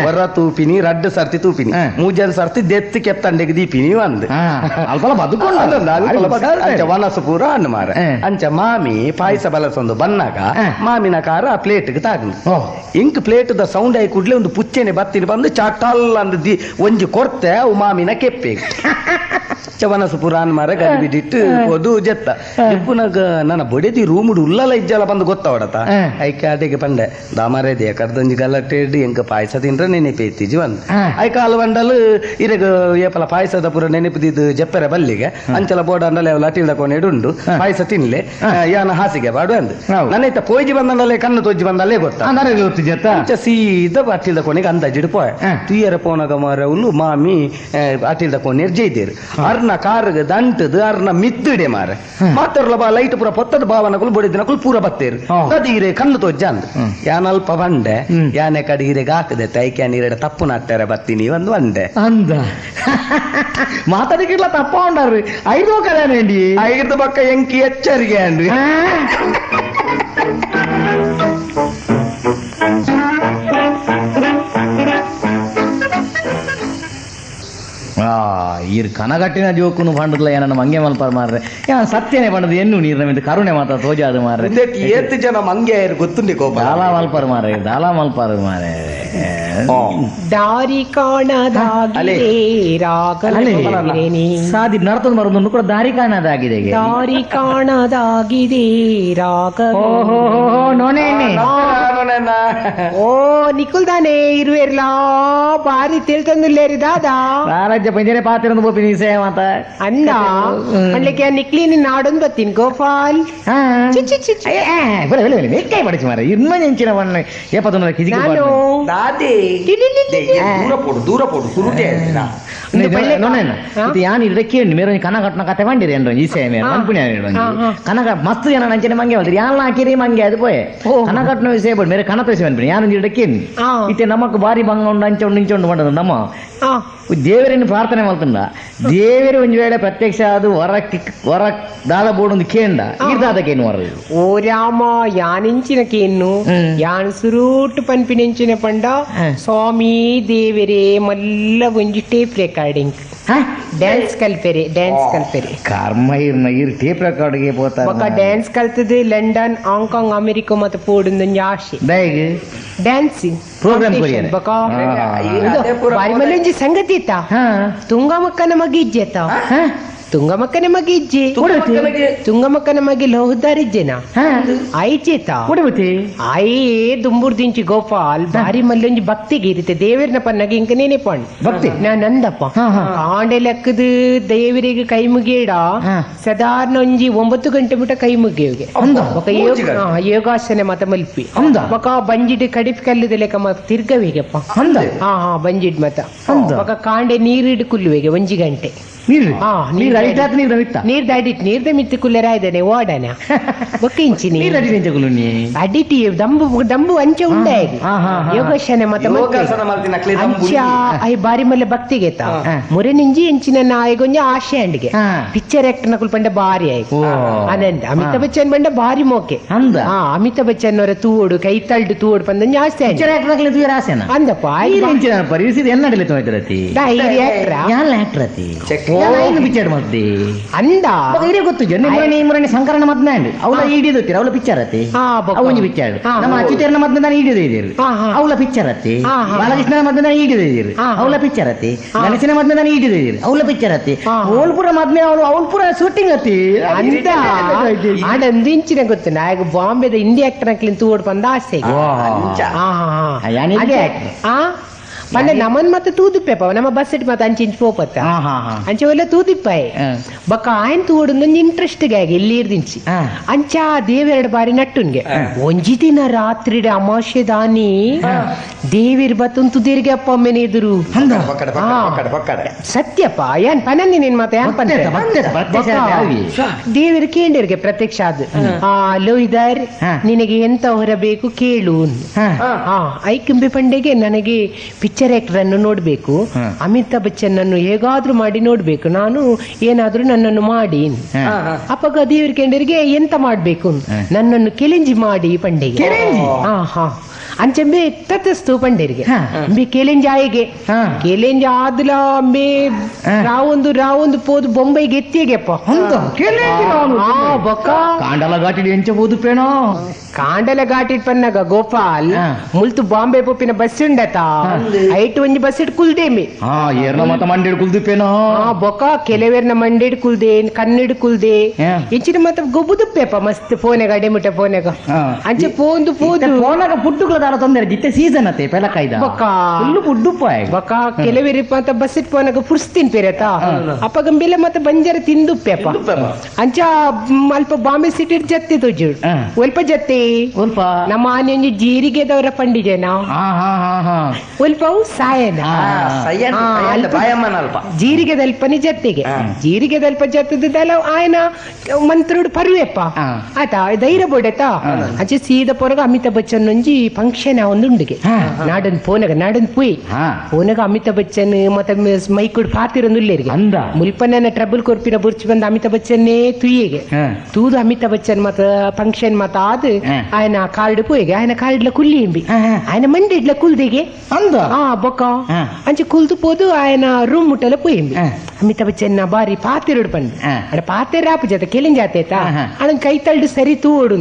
ಹೊರ ತೂಪಿನಿ ರಡ್ಡು ಸರ್ತಿ ತೂಪಿನಿ ಮೂಜನ್ ಸರ್ತಿ ದೆತ್ತು ಕೆತ್ತಂಡೆಗೆ ದೀಪಿನಿ ಒಂದು ವನಸು ಪೂರ ಅನ್ನು ಮಾರ ಅಂಚ ಮಾಮಿ ಪಾಯಸ ಬಲಸೊಂದು ಬನ್ನಾಗ ಮಾಮಿನ ಕಾರ ಆ ಪ್ಲೇಟ್ಗೆ ತಾಗ್ನು ಇಂಕ್ ಪ್ಲೇಟ್ ದ ಸೌಂಡ್ ಆಗಿ ಕೂಡ್ಲೆ ಒಂದು ಪುಚ್ಚೆನೆ ಬತ್ತಿನ ಬಂದು ಚಟಲ್ ಅಂದ್ ಒಂಜಿ ಕೊರ್ತೆ ಅವು ಮಾಮಿನ ಕೆಪ್ಪೆ ಚವನಸು ಪುರಾನ್ ಮಾರ ಗಡಿ ಬಿಟ್ಟಿಟ್ಟು ಓದು ಜತ್ತ ಇಪ್ಪುನಾಗ ನನ್ನ ಬೊಡೆದಿ ರೂಮುಡು ಉಲ್ಲಲ ಇಜ್ಜಲ ಬಂದು ಗೊತ್ತಾವಡತ ಐಕೆ ಅಡಿಗೆ ಪಂಡೆ ದಾಮರೇದಿಯ ಕರ್ದಂಜಿ ಗಲ್ಲಟ್ಟೆಡ್ಡಿ ಎಂಕ ಪಾಯಸ ತಿಂದ್ರೆ ನೆನೆಪೇತಿಜಿ ಬಂದು ಐಕ ಅಲ್ವಂಡಲು ಇರಗ ಏಪಲ ಪಾಯಸದ ಪುರ ನೆನಪಿದ್ದು ಜಪ್ಪೆರೆ ಬಲ್ಲಿಗೆ ಅಂಚಲ ಬೋರ್ಡ್ ಅಂಡಲೆ ಅವಲ ಅಟಿಲ್ದ ಕೊನೆಡುಂಡು ಪಾಯಸ ತಿನ್ಲೆ ಯಾನ ಹಾಸಿಗೆ ಬಾಡು ಅಂದು ನನ್ನೈತ ಪೋಯ್ಜಿ ಬಂದಂಡಲೆ ಕಣ್ಣು ತೊಜ್ಜಿ ಬಂದಲ್ಲೇ ಗೊತ್ತಾ ಅಂಚ ಸೀದ ಅಟಿಲ್ದ ಕೊನೆಗೆ ಅಂದಾಜಿಡು ಪೋಯ ತುಯ್ಯರ ಪೋನಗ ಮಾರವಲು ಮಾಮಿ ಅಟಿಲ್ದ ಕೊನೆ ಜೈದೇರು ಅರ್ನ ಕಾರ್ಗ ದಂಟದು ಅರ್ನ ಮಿತ್ತಿಡೆ ಮಾರ ಮಾತಾಡ್ಲ ಬಾ ಲೈಟ್ ಪೂರ ಪೊತ್ತದ ಭಾವನಗಳು ಬಡಿದಿನಕುಲು ಪೂರ ಬತ್ತೇರು ಕದೀರೆ ಕಣ್ಣು ತೊಜ್ಜ ಅಂದ್ ಯಾನಲ್ಪ ಬಂಡೆ ಯಾನೆ ಕಡೀರೆಗೆ ಹಾಕದೆ ತೈಕ್ಯಾ ನೀರೆಡೆ ತಪ್ಪು ನಾಟ್ಟಾರೆ ಬತ್ತೀನಿ ಒಂದು ಒಂದೆ ಅಂದ ಮಾತಾಡಿಕಿಲ್ಲ ತಪ್ಪ ಉಂಡ್ರಿ 5 ಕಲ್ಯಾಣಿ 5 ಪಕ್ಕ ಎಂಕಿ ಎಚ್ಚರಿಗೆ ಅಂದ್ರಿ ಇರ್ ಕನಗಟ್ಟಿನ ಜೋಕುನು ಪಂಡದ್ಲ ಏನನ್ನ ಮಂಗೆ ಮಲ್ಪಾರ ಮಾರ್ರೆ ಯಾನ್ ಸತ್ಯನೇ ಪಂಡದು ಎನ್ನು ನೀರ್ನ ಕರುಣೆ ಮಾತ ತೋಜಾದು ಮಾರ್ರೆ ಏತ್ ಜನ ಮಂಗೆ ಗೊತ್ತುಂಡಿ ಕೋಪ ದಾಲ ಮಲ್ಪಾರ ಮಾರೆ ದಾರಿ ಕಾಣದಾಗಿದೆ ಸಾದಿ ನರ್ತದ ಮರೊಂದು ಕೂಡ ದಾರಿ ಕಾಣದಾಗಿದೆ ದಾರಿ ಕಾಣದಾಗಿದೆ ಓ ನಿಕುಲ್ದಾನೆ ಇರುವೆರ್ಲ ಬಾರಿ ತಿಳ್ತಂದುಲ್ಲೇರಿ ದಾದಾ ರಾಜ್ಯ ಪಂಜನೆ ಪಾತ್ರ ಬೋಪಿನಿ ಸೇವ ಮಾತ ಅಂದ ಅನ್ಲಿಕ್ಕೆ ನಿಕ್ಲಿನಿ ನಾಡೊಂದು ಬತ್ತೀನಿ ಗೋಪಾಲ್ ಕೈ ಪಡಿಸಿ ಮಾರ ಇನ್ನೂ ನೆಂಚಿನ ಬಣ್ಣ ಏಪತ್ತೊಂದು ಕಿಜಿ ದೂರ ಪೋಡು ಸುರುಟೆ ಇದು ಯಾನ್ ಇದಕ್ಕೆ ಮೇರ ಕನ ಕಟ್ನ ಕತೆ ಬಂದಿರಿ ಏನ್ರ ಈ ಸೇವೆ ಅನ್ಪುಣಿ ಕನಕ ಮಸ್ತ್ ಜನ ನಂಚನೆ ಮಂಗೆ ಹೋದ್ರಿ ಯಾನ್ ಹಾಕಿರಿ ಮಂಗೆ ಅದು ಪೋಯೆ ಕನ ಕಟ್ನ ವಿಷಯ ಬಡ್ ಮೇರೆ ಕನ ತೋರಿಸಿ ಅನ್ಪುಣಿ ಯಾನ್ ಇದಕ್ಕೆ ಇತ್ತೆ ನಮಕ್ ಬಾರಿ ಬಂಗ ಉಂಡು ಅಂಚೊಂಡು ನಿಂಚೊಂಡು ಮಾಡದು ನಮ್ಮ ದೇವರನ್ನು ಪ್ರಾರ್ಥನೆ ಮಾಡ್ತಂಡ ದೇವರು ಒಂದು ವೇಳೆ ಪ್ರತ್ಯಕ್ಷ ಅದು ಹೊರ ದಾದ ಬೋರ್ಡ್ ಒಂದು ಕೇಂಡ ಇರ್ದಾದಕ್ಕೇನು ಹೊರ ಓ ರಾಮ ಯಾನಿಂಚಿನ ಕೇನು ಯಾನ್ ಸುರೂಟ್ ಪನ್ಪಿನೆಂಚಿನ ಪಂಡ ಸ್ವಾಮಿ ದೇವರೇ ಮಲ್ಲ ಒಂಜಿ ಟೇಪ್ ರೆಕಾರ್ಡಿಂಗ್ ಡ್ಯಾನ್ಸ್ ಕಲ್ಪೆರೆ ಕರ್ಮ ಇರ್ ಟೇಪ್ ರೆಕಾರ್ಡ್ಗೆ ಬೊಕ್ಕ ಡ್ಯಾನ್ಸ್ ಕಲ್ತದೆ ಲಂಡನ್ ಹಾಂಗ್ಕಾಂಗ್ ಅಮೆರಿಕ ಮತ್ತೆ ಪೋಡೊಂದೊಂದು ಆಶೆ ಡ್ಯಾನ್ಸಿಂಗ್ ಪ್ರೋಗ್ರಾಮ್ ಬಾರಿ ಮಲ್ಲೊಂಜಿ ಸಂಗತಿ ಇತ್ತ ತುಂಗಮಕ್ಕನ ಮಗಿ ಇಜ್ಜೆತ ತುಂಗಮಕ್ಕನ ಮಗಿ ಇಜ್ಜೆ ತುಂಗಮಕ್ಕನ ಮಗಿ ಲೋಹದಾರಿಜ್ಜೆನ ಐಚೇತ ಆಯೇ ದುಂಬುರ್ ದಿಂಚಿ ಗೋಪಾಲ್ ಬಾರಿ ಮಲ್ಲೊಂಜಿ ಭಕ್ತಿಗೆ ಇರುತ್ತೆ ದೇವರನ ಪನ್ನಗೆ ಇಂಕ ನೇನೆ ಪಣ್ ಭಕ್ತಿ ನಾನಂದಪ್ಪ ಕಾಂಡೆ ಲೆಕ್ಕದ ದೇವರಿಗೆ ಕೈ ಮುಗಿಯಡ ಸಾಧಾರಣ ಒಂಜಿ 9 ಗಂಟೆ ಮುಟ ಕೈ ಮುಗಿಯೋಗೆ ಯೋಗಾಸನ ಮತ ಮಲ್ಪಿ ಬಕ ಬಂಜಿಡ್ ಕಡಿಪ್ ಕಲ್ಲದ ಲೆಕ್ಕ ಮತ ತಿರ್ಗವೇಗಪ್ಪ ಬಂಜಿಡ್ ಮತ ಬಕ ಕಾಂಡೆ ನೀರಿಡ್ ಕುಲ್ಲುವೆಗೆ 1 ಗಂಟೆ ನೀರ್ದ ಮಿತ್ತಿ ಕುಲ್ಲರ ಇದ್ದಾನೆ ಓಡನ ಬೊಕ್ಕಿಂಚಿನಿ ಅಡಿಟಿ ದಂಬು ಅಂಚ ಉಂಡೆ ಯೋಗಾಸನ ಮತ ಅಂಚ ಐ ಬಾರಿ ಮಲ್ಲ ಭಕ್ತಿಗೆತ ಮುರೆ ನಿಂಜಿ ಎಂಚಿನ ನಾಯಿಗೊಂಜ ಆಶೆ ಅಂಡಿಗೆ ಪಿಕ್ಚರ್ ಆಕ್ಟರ್ ನಕುಲ್ ಪಂಡ ಬಾರಿ ಆಯ್ತು ಆನಂದ್ ಅಮಿತಾಬ್ ಬಚ್ಚನ್ ಪಂಡ ಬಾರಿ ಮೋಕೆ ಅಮಿತಾಬ್ ಬಚ್ಚನ್ ಅವರ ತೂಡು ಕೈ ತಳ್ಡು ತೂಡು ಪಂದ ಆಸ್ತಿ ಅಂದಪ್ಪ ಪಿಕ್ಚರ್ ಮದ್ದೆ ಅಂದ ಗೊತ್ತು ಜನ ಸಂಕರಣ ಮದ್ನಾಂಡ್ ಅವಳ ಹಿಡಿದತ್ತೀರ ಅವಳ ಪಿಕ್ಚರ್ ಅತಿ ಅವನಿ ಪಿಕ್ಚರ್ ನಮ್ಮ ಅಚ್ಯುತೇರ್ನ ಮದ್ನ ನಾನು ಹಿಡಿದಿದ್ದೀರಿ ಅವಳ ಪಿಕ್ಚರ್ ಅತಿ ಬಾಲಕೃಷ್ಣನ ಮದ್ನ ನಾನು ಹಿಡಿದಿದ್ದೀರಿ ಅವಳ ಪಿಕ್ಚರ್ ಅತಿ ಗಣೇಶನ ಮದ್ನ ನಾನು ಹಿಡಿದಿದ್ದೀರಿ ಅವಳ ಪಿಕ್ಚರ್ ಅತಿ ಅವಳ್ಪುರ ಮದ್ನೆ ಅವಳು ಪುರ ಶೂಟಿಂಗ್ ಅತಿ ಅಂತ ಆಡೊಂದು ಇಂಚಿನ ಗೊತ್ತು ನಾಯಕ ಬಾಂಬೆದ ಇಂಡಿಯಾ ಆಕ್ಟರ್ ಅಕ್ಲಿಂತ ತೂಡ್ ಬಂದ ಆಸೆ ಪಂಡ ನಮನ್ ಮತ್ತೆ ತೂದಿಪ್ಪೆಪ್ಪ ನಮ್ಮ ಬಸ್ ಇಟ್ಟು ಮತ್ತೆ ಅಂಚಿಂಚು ಪೋಪತ್ತ ಅಂಚೆ ಒಲ್ಲ ತೂದಿಪ್ಪಾಯ್ ಬಕ್ಕ ಆಯ್ನ ತೂಡೊಂದು ಇಂಟ್ರೆಸ್ಟ್ ಆಗಿ ಇಲ್ಲಿ ಇರ್ದಿಂಚಿ ಅಂಚ ದೇವೆರಡು ಬಾರಿ ನಟ್ಟುನ್ಗೆ ಒಂಜಿ ದಿನ ರಾತ್ರಿ ಅಮಾವಾಸ್ಯೆ ದಾನಿ ದೇವಿರ್ ಬತ್ತಂತು ದೇರಿಗೆ ಅಪ್ಪ ಅಮ್ಮನ ಎದುರು ಸತ್ಯಪ್ಪ ಏನ್ ಪನಂದಿ ನಿನ್ ಮತ್ತೆ ದೇವಿರ ಕೇಳಿರ್ಗೆ ಪ್ರತ್ಯಕ್ಷ ಅದು ಲೋಯ್ದಾರ್ ನಿನಗೆ ಎಂತ ಹೊರಬೇಕು ಕೇಳು ಐಕಂಬೆ ಪಂಡೆಗೆ ನನಗೆ ಪಿಕ್ಚರ್ ಆಕ್ಟರ್ ಅನ್ನು ನೋಡ್ಬೇಕು ಅಮಿತಾಬ್ ಬಚ್ಚನ್ ಅನ್ನು ಹೇಗಾದ್ರೂ ಮಾಡಿ ನೋಡ್ಬೇಕು ನಾನು ಏನಾದ್ರೂ ನನ್ನನ್ನು ಮಾಡಿ ಅಪ್ಪಗ ದೇವ್ರ ಕೆಂಡರಿಗೆ ಎಂತ ಮಾಡ್ಬೇಕು ನನ್ನನ್ನು ಕೆಲೆಂಜಿ ಮಾಡಿ ಪಂಡೆಗೆ ಅಂಚಂಬೆ ಎತ್ತತ್ತ ಸ್ತೂಪಂಡೇರಿಗೆ ಅಂಬೆ ಕೇಲೆಂಜಿ ಆಯಿಗೆ ಕೇಲೆಂಜಿ ಆದ್ಲ ಅಂಬೆ ರಾವೊಂದು ಪೋದು ಬೊಂಬೈಗೆ ಎತ್ತಿಗೆಪ್ಪ ಬೊಕ್ಕ ಕಾಂಡಲ ಘಾಟಿ ಎಂಚಬಹುದು ಪೇನೋ ಕಾಂಡಲ ಘಾಟಿ ಪನ್ನಗ ಗೋಪಾಲ್ ಮುಲ್ತು ಬಾಂಬೆ ಪೋಪಿನ ಬಸ್ ಉಂಡತ ಐಟ್ ಒಂಜಿ ಬಸ್ ಇಟ್ ಕುಲ್ದೇಮಿ ಏರ್ನ ಮತ ಮಂಡೇಡ್ ಕುಲ್ದುಪೇನೋ ಬೊಕ್ಕ ಕೆಲವೇರ್ನ ಮಂಡೇಡ್ ಕುಲ್ದೆ ಕನ್ನಡ ಕುಲ್ದೆ ಎಂಚಿನ ಮತ ಗೊಬ್ಬುದುಪ್ಪೆಪ್ಪ ಮಸ್ತ್ ಫೋನೆಗ ಅಡೆಮುಟೆ ಫೋನೆಗ ಅಂಚೆ ಪೋಂದು ಪೋದು ಫೋನಾಗ ಪುಟ್ಟುಗಳ ದಾರ ತೊಂದರೆ ಜಿತ್ತೆ ಸೀಸನ್ ಅತ್ತೆ ಪೆಲಕೈದ ಬೊಕ್ಕ ಫುಲ್ಲು ಪುಡ್ಡುಪ್ಪ ಬೊಕ್ಕ ಕೆಲವೇರಿ ಮತ ಬಸ್ ಇಟ್ ಪೋನಾಗ ಪುರ್ಸ್ತಿನ್ ಪೇರತ ಅಪ್ಪ ಗಂಬಿಲೆ ಮತ ಬಂಜಾರ ತಿಂದುಪ್ಪೆಪ್ಪ ಅಂಚ ಅಲ್ಪ ಬಾಂಬೆ ಸಿಟಿ ಜತ್ತಿ ತುಜು ಒಲ್ಪ ಜತ್ತಿ ಸ್ವಲ್ಪ ನಮ್ಮ ಆನೆ ಜೀರಿಗೆದವರ ಪಂಡಿಜೆನ ಒಲ್ಪ ಸಾಯನ ಜೀರಿಗೆದಲ್ಪನಿ ಜತ್ತಿಗೆ ಜೀರಿಗೆದಲ್ಪ ಜತ್ತದಲ್ಲ ಆಯ್ನ ಮಂತ್ರುಡು ಪರ್ವೆಪ್ಪ ಆಯ್ತಾ ಧೈರ್ಯ ಬೋಡತ ಅಂಚೆ ಸೀದ ಪೊರಗ ಅಮಿತಾಬ್ ಬಚ್ಚನ್ ಒಂಜಿ ಫಂಕ್ಷನ್ ಒಂದು ಉಂಡಿಗೆ ನಾಡನ್ ಪೋಯ್ ಪೋನಗ ಅಮಿತಾಬ್ ಬಚ್ಚನ್ ಮತ್ತೆ ಮೈಕುಡ್ ಪಾತಿರೊಂದುಲ್ಲೇರಿಗೆ ಅಂದ ಮುಲ್ಪನ ಟ್ರಬಲ್ ಕೊರ್ಪಿನ ಬುರ್ಚಿ ಬಂದ ಅಮಿತಾಬ್ ಬಚ್ಚನ್ನೇ ತುಯ್ಯಗೆ ತೂದು ಅಮಿತಾಬ್ ಬಚ್ಚನ್ ಮತ್ತ ಫಂಕ್ಷನ್ ಮತ್ತ ಆದ್ ఆయన కార్డు పోయిగా ఆయన కార్డులో కుల్లింది ఆయన మండి ఇట్లా కుల్దిగే అంద బొక్క అంచి కుల్తు పోదు ఆయన రూమ్ ముట్టలో పోయింది అమితాబ్ బచ్చన్ ಬಾರಿ ಪಾತಿರುಡು ಪಂಡು ಅಡ ಪಾತೆರ್ ರಾಪು ಜೊತೆ ಕೆಲಿಂಜ ಆತೇತ ಅಡನ್ ಕೈ ತಳ್ಳು ಸರಿ ತೂಡು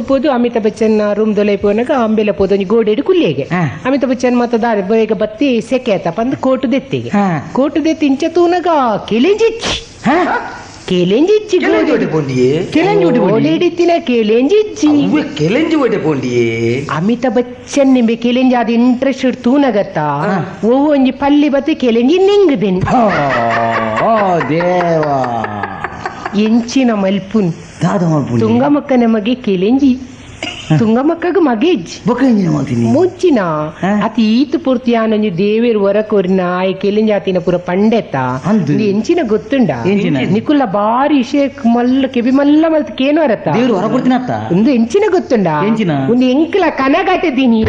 ಪೋದು ಅಮಿತಾಬ್ ಬಚ್ಚನ್ ರೂಮ್ ದೊಲೈಪೋನಾಗ ಅಂಬೆಲ ಪೋದು ಒಂಜಿ ಗೋಡೆಡು ಕುಲ್ಲಿಗೆ ಅಮಿತಾಬ್ ಬಚ್ಚನ್ ಮತ್ತ ದಾರಿ ಬೇಗ ಬತ್ತಿ ಸೆಕೆ ಆತ ಪಂದು ಕೋಟು ದೆತ್ತಿಗೆ ಕೋಟು ದೆತ್ತಿ ಇಂಚ ತೂನಾಗ ಕೆಲಿಂಜಿಚ್ಚಿ ಕೆಲೆಂಜಿಚ್ಚಿ ಅಮಿತಾಬ್ ಬಚ್ಚನ್ ನಿಂಬೆ ಕೆಲೆಂಜಿ ಅದು ಇಂಟ್ರೆಸ್ಟ್ ತೂನಗತ್ತ ಓ ಒಂಜಿ ಪಲ್ಲಿ ಬತ್ತಿ ಕೆಲೆಂಜಿ ನಿಂಗದೇನಿ ದೇವಾ ಎಂಚಿನ ಮಲ್ಪುನ್ ತುಂಗಮಕ್ಕ ನಮಗೆ ಕೆಲೆಂಜಿ ತುಂಗಮಕ್ಕಗ ಮಗೇಜ್ ಮುಚ್ಚಿನ ಅತಿ ಈತು ಪೂರ್ತಿ ಆನೊಂಜಿ ದೇವೇರು ಹೊರ ಕೊರಿನ ಆಯ್ ಕೆಲಿಂಜಾತಿನ ಪೂರ ಪಂಡೆತ್ತ ಎಂಚಿನ ಗೊತ್ತುಂಡ ನಿಕುಲ್ಲ ಬಾರಿ ವಿಷಯ ಮಲ್ಲ ಕೆಬಿ ಮಲ್ಲ ಮಲ್ತ ಕೇನು ಅರತ್ತ ದೇವ್ರು ಹೊರ ಕೊಡ್ತೀನತ್ತ ಒಂದು ಎಂಚಿನ ಗೊತ್ತುಂಡ ಒಂದು ಎಂಕಲ ಕನಗಾಟಿದ್ದೀನಿ